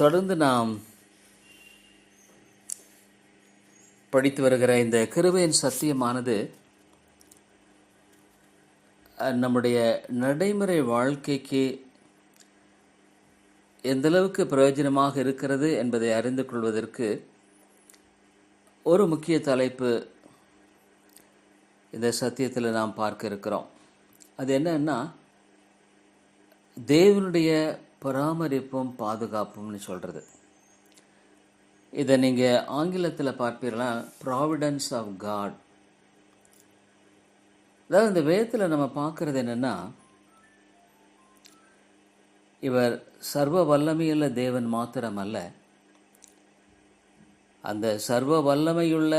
தொடர்ந்து நாம் படித்து வருகிற இந்த கிருபையின் சத்தியமானது நம்முடைய நடைமுறை வாழ்க்கைக்கு எந்தளவுக்கு பிரயோஜனமாக இருக்கிறது என்பதை அறிந்து கொள்வதற்கு ஒரு முக்கிய தலைப்பு இந்த சத்தியத்தில் நாம் பார்க்க இருக்கிறோம். அது என்னன்னா, தேவனுடைய பராமரிப்பும் பாதுகாப்பும்னு சொல்கிறது. இதை நீங்கள் ஆங்கிலத்தில் பார்ப்பீர்களா, ப்ராவிடன்ஸ் ஆஃப் காட். அதாவது இந்த வேதத்தில் நம்ம பார்க்குறது என்னென்னா, இவர் சர்வ வல்லமையுள்ள தேவன் மாத்திரம் அல்ல, அந்த சர்வ வல்லமையுள்ள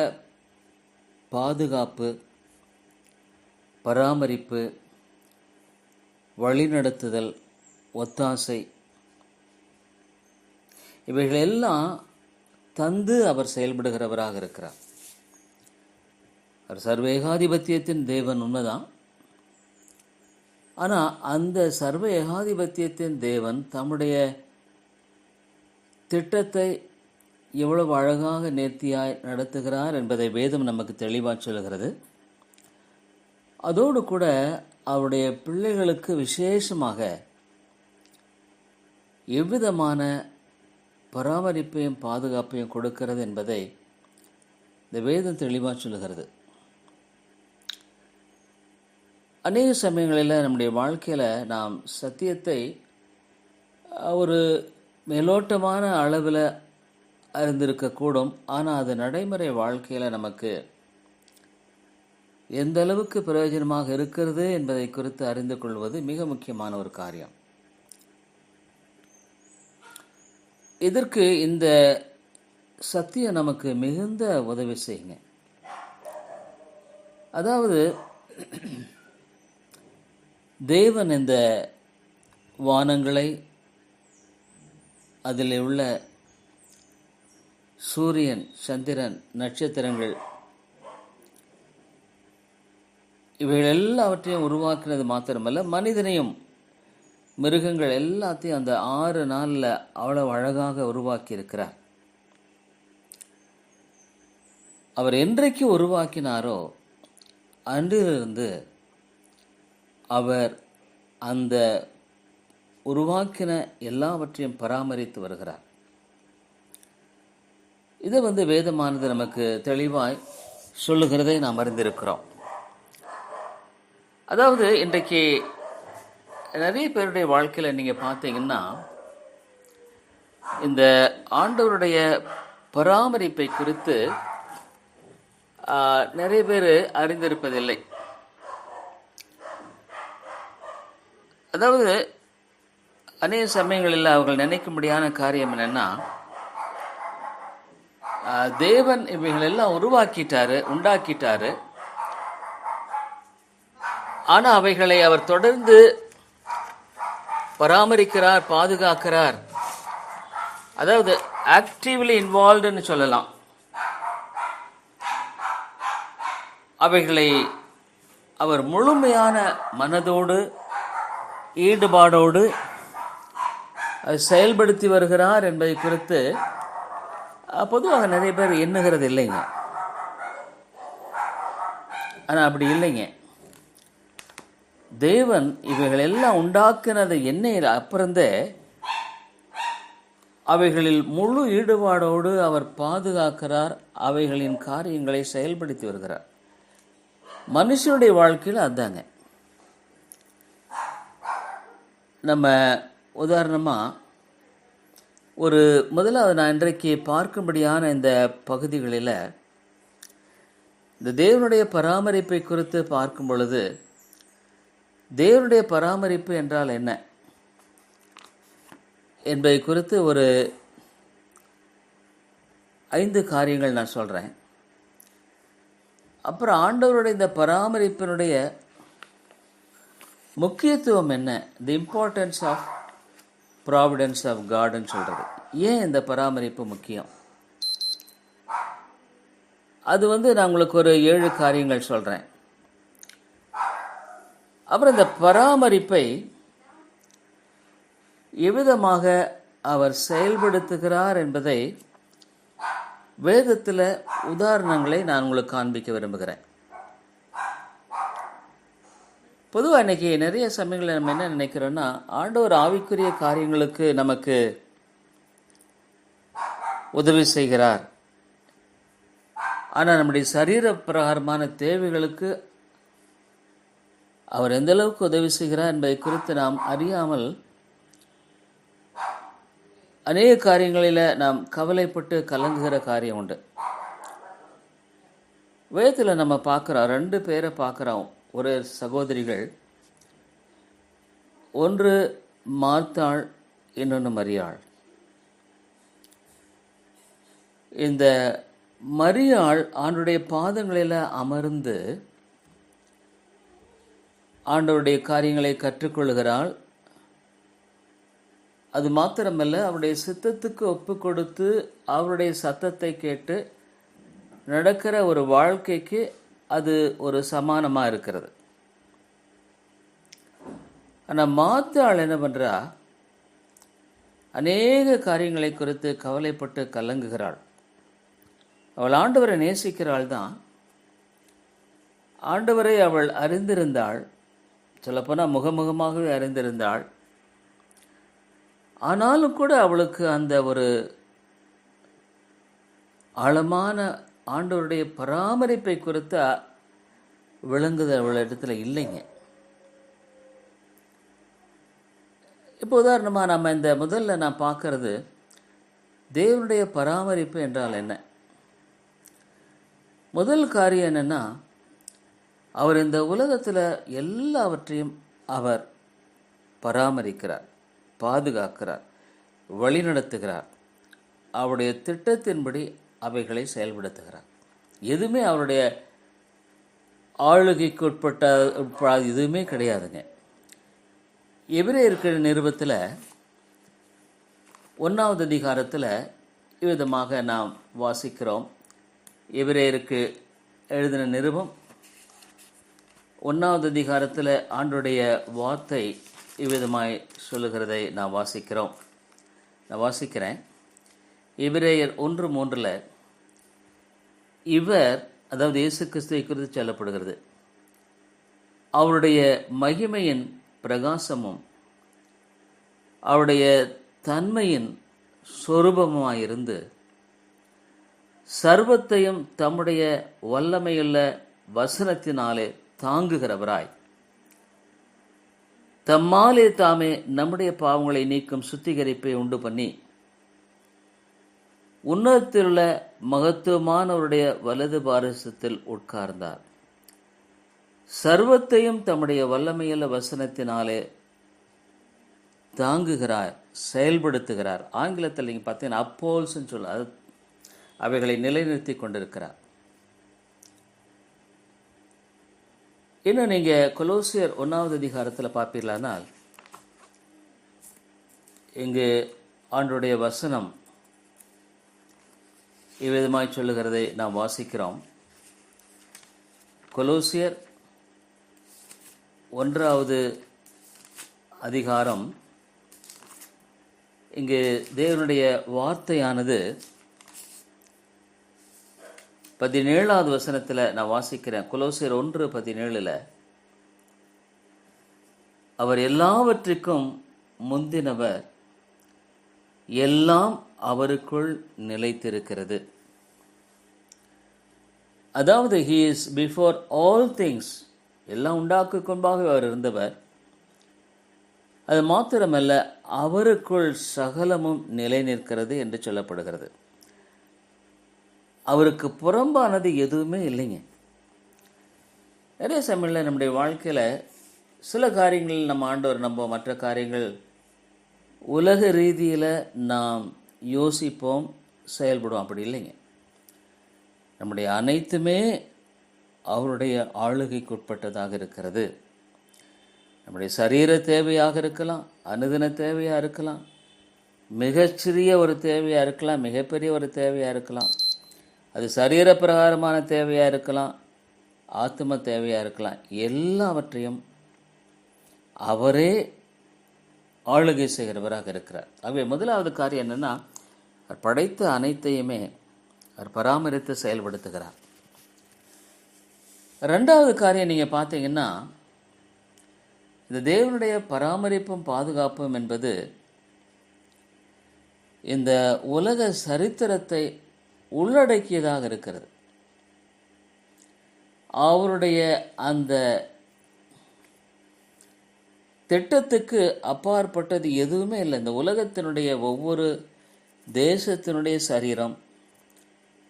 பாதுகாப்பு, பராமரிப்பு, வழிநடத்துதல், ஒத்தாசை, இவைகளெல்லாம் தந்து அவர் செயல்படுகிறவராக இருக்கிறார். அவர் சர்வ ஏகாதிபத்தியத்தின் தேவன் உண்மைதான். ஆனால் அந்த சர்வ ஏகாதிபத்தியத்தின் தேவன் தம்முடைய திட்டத்தை எவ்வளவு அழகாக நேர்த்தியாய் நடத்துகிறார் என்பதை வேதம் நமக்கு தெளிவாக சொல்கிறது. அதோடு கூட அவருடைய பிள்ளைகளுக்கு விசேஷமாக எவ்விதமான பராமரிப்பையும் பாதுகாப்பையும் கொடுக்கிறது என்பதை இந்த வேதம் தெளிவாக சொல்லுகிறது. அநேக சமயங்களில் நம்முடைய வாழ்க்கையில் நாம் சத்தியத்தை ஒரு மேலோட்டமான அளவில் அறிந்திருக்கக்கூடும். ஆனால் அது நடைமுறை வாழ்க்கையில் நமக்கு எந்த அளவுக்கு பிரயோஜனமாக இருக்கிறது என்பதை குறித்து அறிந்து கொள்வது மிக முக்கியமான ஒரு காரியம். இதற்கு இந்த சத்தியம் நமக்கு மிகுந்த உதவி செய்யுங்க. அதாவது தேவன் இந்த வானங்களை, அதில் உள்ள சூரியன், சந்திரன், நட்சத்திரங்கள், இவைகள் எல்லாவற்றையும் உருவாக்கினது மாத்திரமல்ல, மனிதனையும் மிருகங்கள் எல்லாத்தையும் அந்த 6 நாளில் அவ்வளவு அழகாக உருவாக்கி இருக்கிறார். அவர் என்றைக்கு உருவாக்கினாரோ அன்றிலிருந்து அவர் அந்த உருவாக்கின எல்லாவற்றையும் பராமரித்து வருகிறார். இதை வேதமானது நமக்கு தெளிவாய் சொல்லுகிறதை நாம் அறிந்திருக்கிறோம். அதாவது இன்றைக்கு நிறைய பேருடைய வாழ்க்கையில் நீங்கள் பார்த்தீங்கன்னா, இந்த ஆண்டவருடைய பராமரிப்பை குறித்து நிறைய பேர் அறிந்திருப்பதில்லை. அதாவது அநேக சமயங்களில் அவர்கள் நினைக்கும்படியான காரியம் என்னென்னா, தேவன் இவைகளெல்லாம் உண்டாக்கிட்டாரு, ஆனால் அவைகளை அவர் தொடர்ந்து பராமரிக்கிறார், பாதுகாக்கிறார். அதாவது ஆக்டிவ்லி இன்வால்வ்டுன்னு சொல்லலாம். அவைகளை அவர் முழுமையான மனதோடு, ஈடுபாடோடு செயல்படுத்தி வருகிறார் என்பதை குறித்து பொதுவாக நிறைய பேர் எண்ணுகிறது இல்லைங்க. ஆனால் அப்படி இல்லைங்க. தேவன் இவைகள் எல்லாம் உண்டாக்குனது எண்ணெயில் அப்புறந்தே அவைகளில் முழு ஈடுபாடோடு அவர் பாதுகாக்கிறார், அவைகளின் காரியங்களை செயல்படுத்தி வருகிறார். மனுஷனுடைய வாழ்க்கையில் அதுதாங்க. நம்ம உதாரணமாக முதலாவது நான் இன்றைக்கு பார்க்கும்படியான இந்த பகுதிகளில் இந்த தேவனுடைய பராமரிப்பை குறித்து பார்க்கும் பொழுது, தேவனுடைய பராமரிப்பு என்றால் என்ன என்பதை குறித்து 5 காரியங்கள் நான் சொல்கிறேன். அப்புறம் ஆண்டவருடைய இந்த பராமரிப்பினுடைய முக்கியத்துவம் என்ன, the importance of providence of காட்னு சொல்கிறது. ஏன் இந்த பராமரிப்பு முக்கியம், அது நான் உங்களுக்கு 7 காரியங்கள் சொல்கிறேன். அப்புறம் இந்த பராமரிப்பை எவ்விதமாக அவர் செயல்படுத்துகிறார் என்பதை வேதத்தில் உதாரணங்களை நான் உங்களுக்கு காண்பிக்க விரும்புகிறேன். பொதுவாக இன்றைக்கி நிறைய சமயங்களில் நம்ம என்ன நினைக்கிறோன்னா, ஆண்டவர் ஆவிக்குரிய காரியங்களுக்கு நமக்கு உதவி செய்கிறார், ஆனால் நம்முடைய சரீர பிரகாரமான தேவைகளுக்கு அவர் எந்த அளவுக்கு உதவி செய்கிறார் என்பதை குறித்து நாம் அறியாமல் அநேக காரியங்களில் நாம் கவலைப்பட்டு கலங்குகிற காரியம் உண்டு. வேதத்தில் நம்ம பார்க்குறோம், 2 பேரை பார்க்குறோம், ஒரு சகோதரிகள். ஒன்று மார்த்தாள், இன்னொன்று மரியாள். இந்த மரியாள் ஆண்டவருடைய பாதங்களில் அமர்ந்து ஆண்டவருடைய காரியங்களை கற்றுக்கொள்கிறாள். அது மாத்திரமல்ல, அவருடைய சித்தத்துக்கு ஒப்பு கொடுத்து அவருடைய சத்தத்தை கேட்டு நடக்கிற ஒரு வாழ்க்கைக்கு அது ஒரு சமானமாக இருக்கிறது. ஆனால் மாத்தாள் என்ன பண்ணுறா, அநேக காரியங்களை குறித்து கவலைப்பட்டு கலங்குகிறாள். அவள் ஆண்டவரை நேசிக்கிறாள் தான். ஆண்டவரை அவள் அறிந்திருந்தாள், சொல்லப்போனால் முகமுகமாகவே அறிந்திருந்தாள். ஆனாலும் கூட அவளுக்கு அந்த ஒரு ஆழமான ஆண்டவருடைய பராமரிப்பை குறித்த விளங்குது அவளிடத்துல இல்லைங்க. இப்போ உதாரணமாக நம்ம இந்த முதல்ல நான் பார்க்கறது, தேவனுடைய பராமரிப்பு என்றால் என்ன? முதல் காரியம் என்னென்னா, அவர் இந்த உலகத்தில் எல்லாவற்றையும் அவர் பராமரிக்கிறார், பாதுகாக்கிறார், வழிநடத்துகிறார். அவருடைய திட்டத்தின்படி அவைகளை செயல்படுத்துகிறார். எதுவுமே அவருடைய ஆளுகைக்கு உட்பட்ட எதுவுமே கிடையாதுங்க. எபிரேயர் நிருபத்தில் 1வது அதிகாரத்தில் இவ்விதமாக நாம் வாசிக்கிறோம். எபிரேயருக்கு எழுதின நிருபம் 1வது அதிகாரத்தில் ஆண்டவருடைய வார்த்தை இவ்விதமாய் சொல்லுகிறதை நான் வாசிக்கிறோம். நான் வாசிக்கிறேன். எபிரேயர் 1:3 இவர், அதாவது இயேசு கிறிஸ்துவை குறித்து சொல்லப்படுகிறது, அவருடைய மகிமையின் பிரகாசமும் அவருடைய தன்மையின் சொரூபமாயிருந்து சர்வத்தையும் தம்முடைய வல்லமையுள்ள வசனத்தினாலே தாங்குகிறவராய் தம்மாலே தாமே நம்முடைய பாவங்களை நீக்கும் சுத்திகரிப்பை உண்டு பண்ணி உன்னதத்திலுள்ள மகத்துவமானவருடைய வலது பாரசத்தில் உட்கார்ந்தார். சர்வத்தையும் தம்முடைய வல்லமையுள்ள வசனத்தினாலே தாங்குகிறார், செயல்படுத்துகிறார். ஆங்கிலத்தில் நீங்கள் பார்த்தீங்கன்னா அப்போல்ஸ்ன்னு சொல்ல, அவைகளை நிலைநிறுத்தி கொண்டிருக்கிறார். இன்னும் நீங்கள் கொலோசியர் 1வது அதிகாரத்தில் பார்ப்பீர்களானால், இங்கு ஆண்டவருடைய வசனம் இவ்விதமாய் சொல்லுகிறதை நாம் வாசிக்கிறோம். கொலோசியர் 1வது அதிகாரம், இங்கு தேவனுடைய வார்த்தையானது 17வது வசனத்தில் நான் வாசிக்கிறேன். கொலோசியர் 1:17 அவர் எல்லாவற்றுக்கும் முந்தினவர், எல்லாம் அவருக்குள் நிலைத்திருக்கிறது. அதாவது he is before all things, எல்லாம் உண்டாக்கு கொன்பாக அவர் இருந்தவர். அது மாத்திரமல்ல, அவருக்குள் சகலமும் நிலை நிற்கிறது என்று சொல்லப்படுகிறது. அவருக்கு புறம்பானது எதுவுமே இல்லைங்க. நிறைய சமயங்களில் நம்முடைய வாழ்க்கையில் சில காரியங்கள் நம்ம ஆண்டவர் நம்புவோம், மற்ற காரியங்கள் உலக ரீதியில் நாம் யோசிப்போம், செயல்படுவோம். அப்படி இல்லைங்க. நம்முடைய அனைத்துமே அவருடைய ஆளுகைக்கு உட்பட்டதாக இருக்கிறது. நம்முடைய சரீர தேவையாக இருக்கலாம், அனுதின தேவையாக இருக்கலாம், மிகச்சிறிய ஒரு தேவையாக இருக்கலாம், மிகப்பெரிய ஒரு தேவையாக இருக்கலாம். அது சரீர பிரகாரமான தேவையாக இருக்கலாம், ஆத்ம தேவையாக இருக்கலாம். எல்லாவற்றையும் அவரே ஆளுகை செய்கிறவராக இருக்கிறார். ஆகவே முதலாவது காரியம் என்னன்னா, அவர் படைத்த அனைத்தையுமே அவர் பராமரித்து செயல்படுத்துகிறார். ரெண்டாவது காரியம் நீங்கள் பார்த்தீங்கன்னா, இந்த தேவனுடைய பராமரிப்பும் பாதுகாப்பும் என்பது இந்த உலக சரித்திரத்தை உள்ளடக்கியதாக இருக்கிறது. அவருடைய அந்த திட்டத்துக்கு அப்பாற்பட்டது எதுவுமே இல்லை. இந்த உலகத்தினுடைய ஒவ்வொரு தேசத்தினுடைய சரீரம்,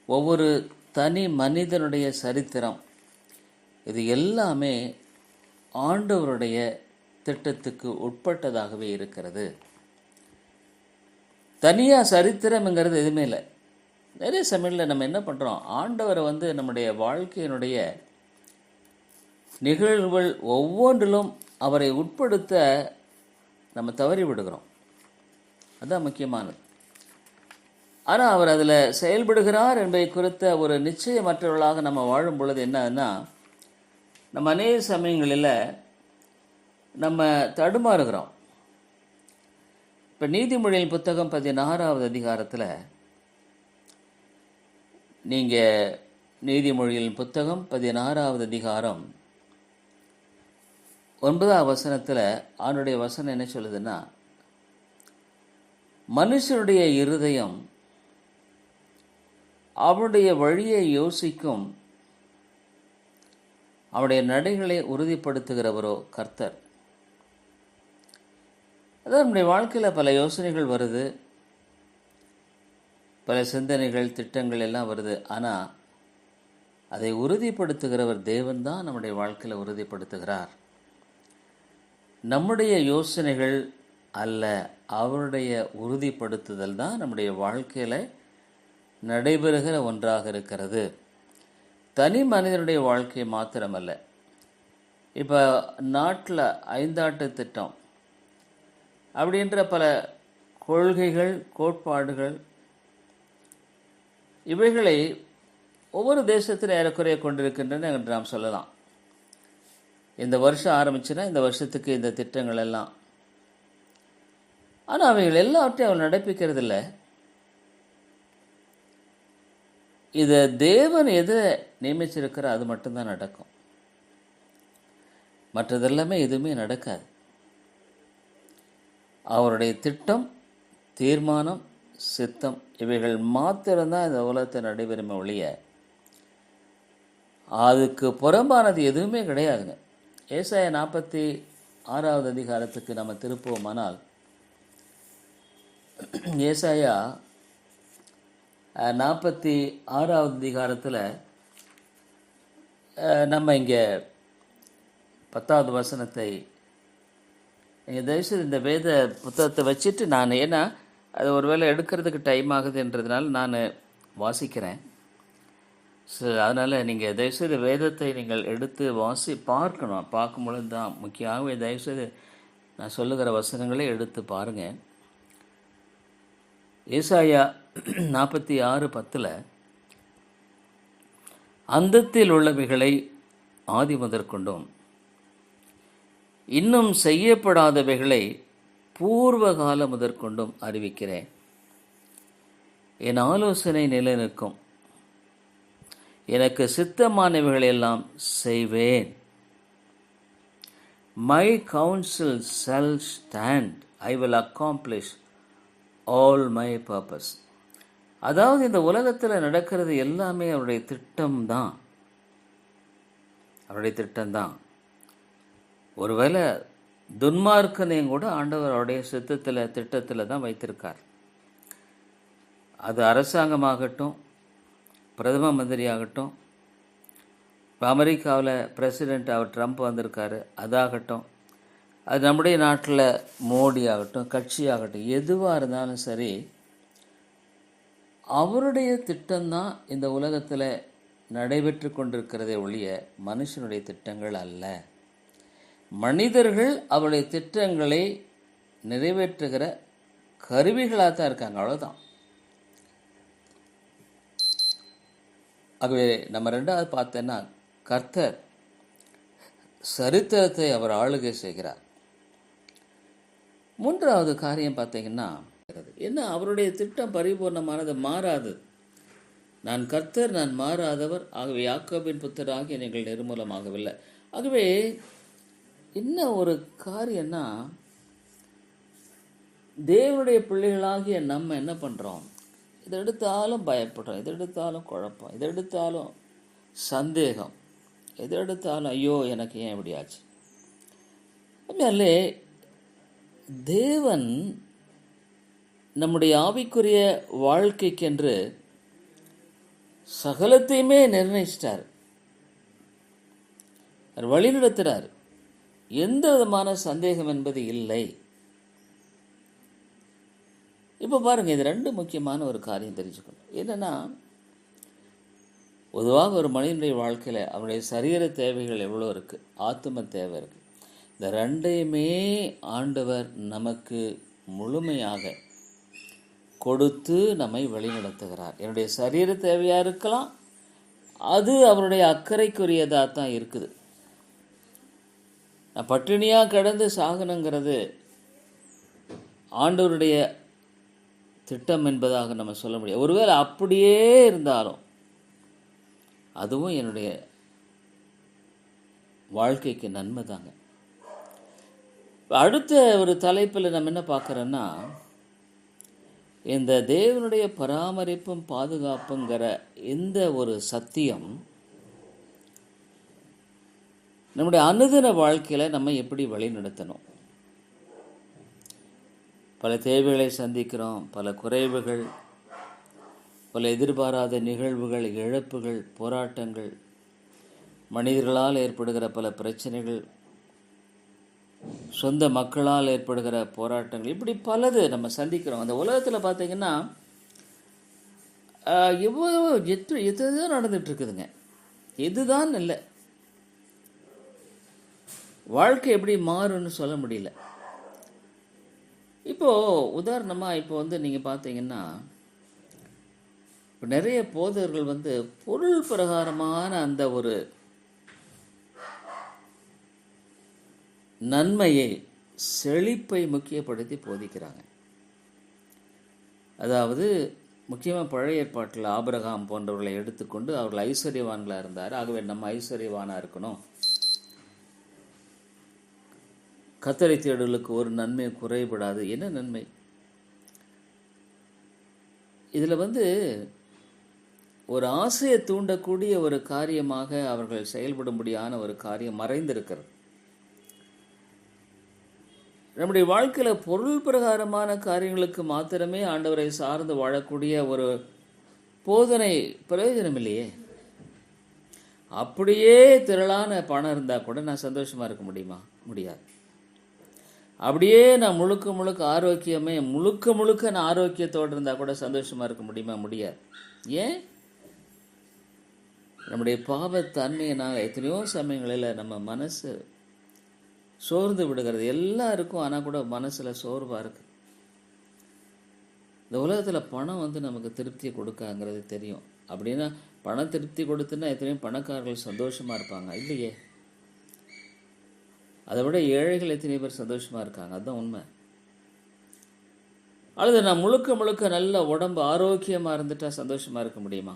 ஒவ்வொரு தனி மனிதனுடைய சரித்திரம், இது எல்லாமே ஆண்டவருடைய திட்டத்துக்கு உட்பட்டதாகவே இருக்கிறது. தனியாக சரித்திரம்ங்கிறது எதுவுமே இல்லை. நிறைய சமயத்தில் நம்ம என்ன பண்ணுறோம், ஆண்டவரை நம்முடைய வாழ்க்கையினுடைய நிகழ்வுகள் ஒவ்வொன்றிலும் அவரை உட்படுத்த நம்ம தவறி விடுகிறோம். அதுதான் முக்கியமானது. ஆனால் அவர் அதில் செயல்படுகிறார் என்பதை குறித்த ஒரு நிச்சயமற்றவர்களாக நம்ம வாழும் பொழுது என்னன்னா, நம்ம அநேக சமயங்களில் நம்ம தடுமாறுகிறோம். இப்போ நீதிமொழியின் புத்தகம் 16வது அதிகாரத்தில் நீங்கள் நீதிமொழியின் புத்தகம் 16வது அதிகாரம் 9வது வசனத்தில் அவனுடைய வசனம் என்ன சொல்லுதுன்னா, மனுஷனுடைய இருதயம் அவனுடைய வழியை யோசிக்கும், அவனுடைய நடைகளை உறுதிப்படுத்துகிறவரோ கர்த்தர். அதாவது நம்முடைய வாழ்க்கையில் பல யோசனைகள் வருது, பல சிந்தனைகள், திட்டங்கள் எல்லாம் வருது. ஆனால் அதை உறுதிப்படுத்துகிறவர் தேவன் தான் நம்முடைய வாழ்க்கையில் உறுதிப்படுத்துகிறார். நம்முடைய யோசனைகள் அல்ல, அவருடைய உறுதிப்படுத்துதல் தான் நம்முடைய வாழ்க்கையில் நடைபெறுகிற ஒன்றாக இருக்கிறது. தனி மனிதனுடைய வாழ்க்கை மாத்திரமல்ல. இப்போ நாட்டில் 5 திட்டம் அப்படின்ற பல கொள்கைகள், கோட்பாடுகள், இவைகளை ஒவ்வொரு தேசத்தில் ஏறக்குறைய கொண்டிருக்கின்றன என்று நாம் சொல்லலாம். இந்த வருஷம் ஆரம்பிச்சுன்னா இந்த வருஷத்துக்கு இந்த திட்டங்கள் எல்லாம். ஆனால் அவைகள் எல்லாவற்றையும் அவர் நடப்பிக்கிறது இல்லை. இதை தேவன் எதை நியமிச்சிருக்கிற அது மட்டும்தான் நடக்கும். மற்றதெல்லாமே எதுவுமே நடக்காது. அவருடைய திட்டம், தீர்மானம், சித்தம் இவைகள் மாத்திரம்தான் இந்த உலகத்தை நடைபெறுமே ஒழிய அதுக்கு புறம்பானது எதுவுமே கிடையாதுங்க. ஏசாயா 46வது அதிகாரத்துக்கு நம்ம திருப்புவோமானால், ஏசாயா 46வது அதிகாரத்தில் நம்ம இங்கே 10வது வசனத்தை நீங்கள் தயவுசெய்து இந்த வேத புத்தகத்தை வச்சுட்டு, நான் ஏன்னா அது ஒருவேளை எடுக்கிறதுக்கு டைம் ஆகுதுன்றதுனால நான் வாசிக்கிறேன். ஸோ அதனால் நீங்கள் தயவுசெய்து வேதத்தை நீங்கள் எடுத்து பார்க்கணும். பார்க்கும்பொழுது தான் முக்கியமாகவே தயவுசெய்து நான் சொல்லுகிற வசனங்களே எடுத்து பாருங்கள். ஏசாயா 46:10 அந்தத்தில் உள்ளவைகளை ஆதி முதற்கொண்டும் இன்னும் செய்யப்படாதவைகளை பூர்வகால முதற்கொண்டும் அறிவிக்கிறேன். என் ஆலோசனை நிலைநிற்கும், எனக்கு சித்தமானவைகளெல்லாம் செய்வேன். My council shall stand, I will accomplish all my purpose. அதாவது இந்த உலகத்தில் நடக்கிறது எல்லாமே அவருடைய திட்டம்தான். அவருடைய திட்டம்தான். ஒருவேளை துன்மார்க்கனையும் கூட ஆண்டவர் அவருடைய சித்தத்தில், திட்டத்தில் தான் வைத்திருக்கார். அது அரசாங்கமாகட்டும், பிரதம மந்திரியாகட்டும், இப்போ அமெரிக்காவில் பிரசிடெண்ட் அவர் ட்ரம்ப் வந்திருக்காரு, அதாகட்டும், அது நம்முடைய நாட்டில் மோடி ஆகட்டும், கட்சியாகட்டும், எதுவாக இருந்தாலும் சரி, அவருடைய திட்டம்தான் இந்த உலகத்தில் நடைபெற்று கொண்டிருக்கிறதே ஒழிய மனுஷனுடைய திட்டங்கள் அல்ல. மனிதர்கள் அவருடைய திட்டங்களை நிறைவேற்றுகிற கருவிகளாக தான் இருக்காங்க, அவ்வளோதான். ஆகவே நம்ம ரெண்டாவது பார்த்தோன்னா, கர்த்தர் சரித்திரத்தை அவர் ஆளுகை செய்கிறார். மூன்றாவது காரியம் பார்த்தீங்கன்னா, என்ன அவருடைய திட்டம் பரிபூர்ணமானது, மாறாது. நான் கர்த்தர், நான் மாறாதவர், ஆகவே யாக்கோபின் புத்தராகிய நீங்கள் நிர்மூலமாகவில்லை. ஆகவே என்ன ஒரு காரியம்னா, தேவனுடைய பிள்ளைகளாகிய நம்ம என்ன பண்ணுறோம்? இதை எடுத்தாலும் பயப்படுறோம், இதை எடுத்தாலும் குழப்பம், இதை எடுத்தாலும் சந்தேகம், எதை எடுத்தாலும் ஐயோ எனக்கு ஏன் இப்படி ஆச்சு. உண்மையாலே தேவன் நம்முடைய ஆவிக்குரிய வாழ்க்கைக்கென்று சகலத்தையுமே நிர்ணயிச்சிட்டார், வழி நடத்துகிறார். எந்த விதமான சந்தேகம் என்பது இல்லை. இப்போ பாருங்க, இது ரெண்டு முக்கியமான ஒரு காரியம் தெரிஞ்சுக்கணும். என்னன்னா, பொதுவாக ஒரு மனிதனுடைய வாழ்க்கையில் அவனுடைய சரீர தேவைகள் எவ்வளோ இருக்குது, ஆத்தும தேவை இருக்குது. இந்த ரெண்டையுமே ஆண்டவர் நமக்கு முழுமையாக கொடுத்து நம்மை வழிநடத்துகிறார். என்னுடைய சரீர தேவையாக இருக்கலாம், அது அவருடைய அக்கறைக்குரியதாக தான் இருக்குது. நான் பட்டினியாக கிடந்து சாகணுங்கிறது ஆண்டவருடைய திட்டம் என்பதாக நம்ம சொல்ல முடியாது. ஒருவேளை அப்படியே இருந்தாலும் அதுவும் என்னுடைய வாழ்க்கைக்கு நன்மை தாங்க. அடுத்த ஒரு தலைப்பில் நம்ம என்ன பார்க்குறோன்னா, இந்த தேவனுடைய பராமரிப்பும் பாதுகாப்புங்கிற இந்த ஒரு சத்தியம் நம்முடைய அனுதின வாழ்க்கையில் நம்ம எப்படி வழிநடத்தணும். பல தேவைகளை சந்திக்கிறோம், பல குறைவுகள், பல எதிர்பாராத நிகழ்வுகள், இழப்புகள், போராட்டங்கள், மனிதர்களால் ஏற்படுகிற பல பிரச்சனைகள், சொந்த மக்களால் ஏற்படுகிற போராட்டங்கள், இப்படி பலது நம்ம சந்திக்கிறோம். அந்த உலகத்தில் பார்த்தீங்கன்னா எதுதான் நடந்துட்டு இருக்குதுங்க. எதுதான் இல்லை, வாழ்க்கை எப்படி மாறும்னு சொல்ல முடியல. இப்போது உதாரணமாக இப்போ நீங்கள் பார்த்தீங்கன்னா, இப்போ நிறைய போதகர்கள் பொருள் பிரகாரமான அந்த ஒரு நன்மையை, செழிப்பை முக்கியப்படுத்தி போதிக்கிறாங்க. அதாவது முக்கியமாக பழைய ஏற்பாட்டில் ஆபிரகாம் போன்றவர்களை எடுத்துக்கொண்டு அவர்கள் ஐஸ்வர்யவான்களாக இருந்தார், ஆகவே நம்ம ஐஸ்வர்யவானாக இருக்கணும், கத்தரை தேடலுக்கு ஒரு நன்மை குறைபடாது. என்ன நன்மை? இதில் ஒரு ஆசையை தூண்டக்கூடிய ஒரு காரியமாக அவர்கள் செயல்படும்படியான ஒரு காரியம் மறைந்திருக்கிறது. நம்முடைய வாழ்க்கையில் பொருள் பிரகாரமான காரியங்களுக்கு மாத்திரமே ஆண்டவரை சார்ந்து வாழக்கூடிய ஒரு போதனை பிரயோஜனம் இல்லையே. அப்படியே திரளான பணம் இருந்தால் கூட நான் சந்தோஷமாக இருக்க முடியுமா? முடியாது. அப்படியே நான் முழுக்க ஆரோக்கியமே முழுக்க நான் ஆரோக்கியத்தோடு இருந்தால் கூட சந்தோஷமாக இருக்க முடியுமா? முடியாது. ஏன்? நம்முடைய பாவத்தன்மையினால் எத்தனையோ சமயங்களில் நம்ம மனசு சோர்ந்து விடுகிறது. எல்லாம் இருக்கும், ஆனால் கூட மனசில் சோர்வாக இருக்குது. இந்த உலகத்தில் பணம் நமக்கு திருப்தியை கொடுக்காங்கிறது தெரியும். அப்படின்னா பணம் திருப்தி கொடுத்துன்னா எத்தனையோ பணக்காரர்கள் சந்தோஷமாக இருப்பாங்க இல்லையே. அதை விட ஏழைகள் எத்தனை பேர் சந்தோஷமாக இருக்காங்க, அதுதான் உண்மை. அல்லது நான் முழுக்க நல்ல உடம்பு ஆரோக்கியமாக இருந்துட்டா சந்தோஷமாக இருக்க முடியுமா?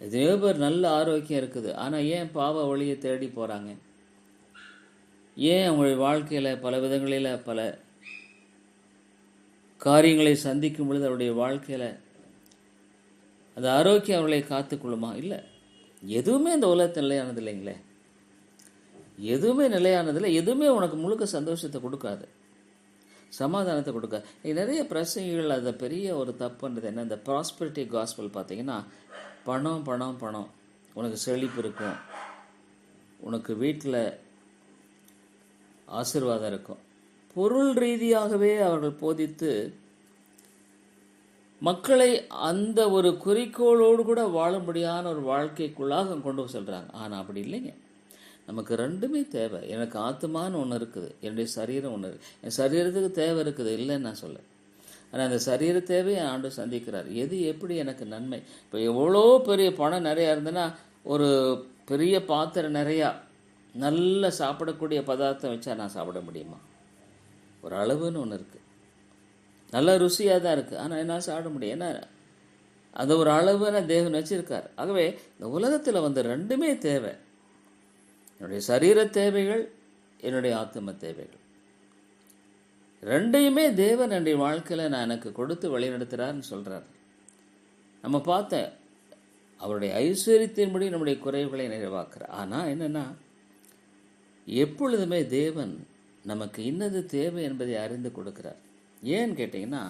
எத்தனையோ பேர் நல்ல ஆரோக்கியம் இருக்குது, ஆனால் ஏன் பாவ வழியை தேடி போகிறாங்க? ஏன் அவங்களுடைய வாழ்க்கையில் பல விதங்களில் பல காரியங்களை சந்திக்கும் பொழுது அவருடைய வாழ்க்கையில் அந்த ஆரோக்கியம் அவர்களை காத்துக்கொள்ளுமா? இல்லை. எதுவுமே இந்த உலகத்தில் நிலையானது இல்லைங்களே. எதுவுமே நிலையானதில்லை. எதுவுமே உனக்கு முழுக்க சந்தோஷத்தை கொடுக்காது, சமாதானத்தை கொடுக்காது. நிறைய பிரசங்கிகள் அதை பெரிய ஒரு தப்புன்றது என்ன, இந்த ப்ராஸ்பெரிட்டி காஸ்பல் பார்த்தீங்கன்னா, பணம் பணம் பணம், உனக்கு செழிப்பு இருக்கும், உனக்கு வீட்டில் ஆசீர்வாதம் இருக்கும். பொருள் ரீதியாகவே அவர்கள் போதித்து மக்களை அந்த ஒரு குறிக்கோளோடு கூட வாழும்படியான ஒரு வாழ்க்கைக்குள்ளாக கொண்டு செல்கிறாங்க. ஆனால் அப்படி இல்லைங்க. நமக்கு ரெண்டுமே தேவை. எனக்கு ஆத்மான்னு ஒன்று இருக்குது, என்னுடைய சரீரம் ஒன்று இருக்குது. என் சரீரத்துக்கு தேவை இருக்குது, இல்லைன்னு நான் சொல்ல. ஆனால் அந்த சரீர தேவையை ஆண்டு சந்திக்கிறார். எது எப்படி எனக்கு நன்மை? இப்போ எவ்வளோ பெரிய பணம் நிறையா இருந்ததுன்னா ஒரு பெரிய பாத்திரம் நிறையா நல்ல சாப்பிடக்கூடிய பதார்த்தம் வச்சா நான் சாப்பிட முடியுமா? ஒரு அளவுன்னு ஒன்று இருக்குது. நல்ல ருசியாக தான் இருக்குது, ஆனால் என்னால் சாப்பிட முடியும். ஏன்னா அந்த ஒரு அளவுன்னு தேவன் வச்சிருக்கார். ஆகவே இந்த உலகத்தில் வந்து ரெண்டுமே தேவை. என்னுடைய சரீர தேவைகள், என்னுடைய ஆத்தும தேவைகள், ரெண்டையுமே தேவன் என்னுடைய வாழ்க்கையில் நான் எனக்கு கொடுத்து வழிநடத்துகிறார்னு சொல்கிறார். நம்ம பார்த்த அவருடைய ஐஸ்வர்யத்தின்படி நம்முடைய குறைவுகளை நிறைவாக்குறார். ஆனால் என்னென்னா, எப்பொழுதுமே தேவன் நமக்கு இன்னது தேவை என்பதை அறிந்து கொடுக்கிறார். ஏன்னு கேட்டிங்கன்னா,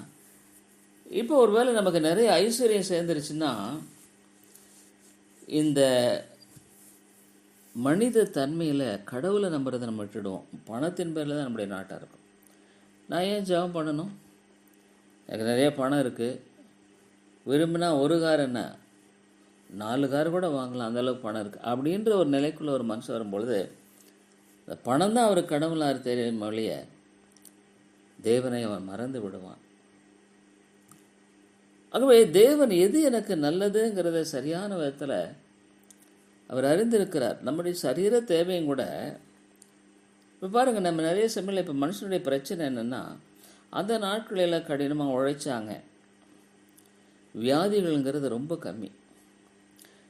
இப்போ ஒருவேளை நமக்கு நிறைய ஐஸ்வர்யம் சேர்ந்துருச்சுன்னா, இந்த மனித தன்மையில் கடவுளை நம்புறதை நம்ம விட்டுடுவோம். பணத்தின் பேரில் தான் நம்முடைய நாட்டாக இருக்கும். நான் ஏன் ஜெபம் பண்ணணும்? எனக்கு நிறைய பணம் இருக்குது, விரும்பினா ஒரு கார் என்ன 4 கார் கூட வாங்கலாம், அந்தளவுக்கு பணம் இருக்குது அப்படின்ற ஒரு நிலைக்குள்ளே ஒரு மனுஷன் வரும்பொழுது, இந்த பணம் தான் அவருக்கு கடவுளாக தெரியும் மொழிய தேவனை அவன் மறந்து விடுவான். ஆகவே தேவன் எது எனக்கு நல்லதுங்கிறத சரியான விதத்தில் அவர் அறிந்திருக்கிறார். நம்முடைய சரீர தேவையும் கூட இப்போ பாருங்கள், நம்ம நிறைய சமயம் இப்போ மனுஷனுடைய பிரச்சனை என்னென்னா, அந்த நாட்களில் கடினமாக உழைச்சாங்க, வியாதிகள்ங்கிறது ரொம்ப கம்மி.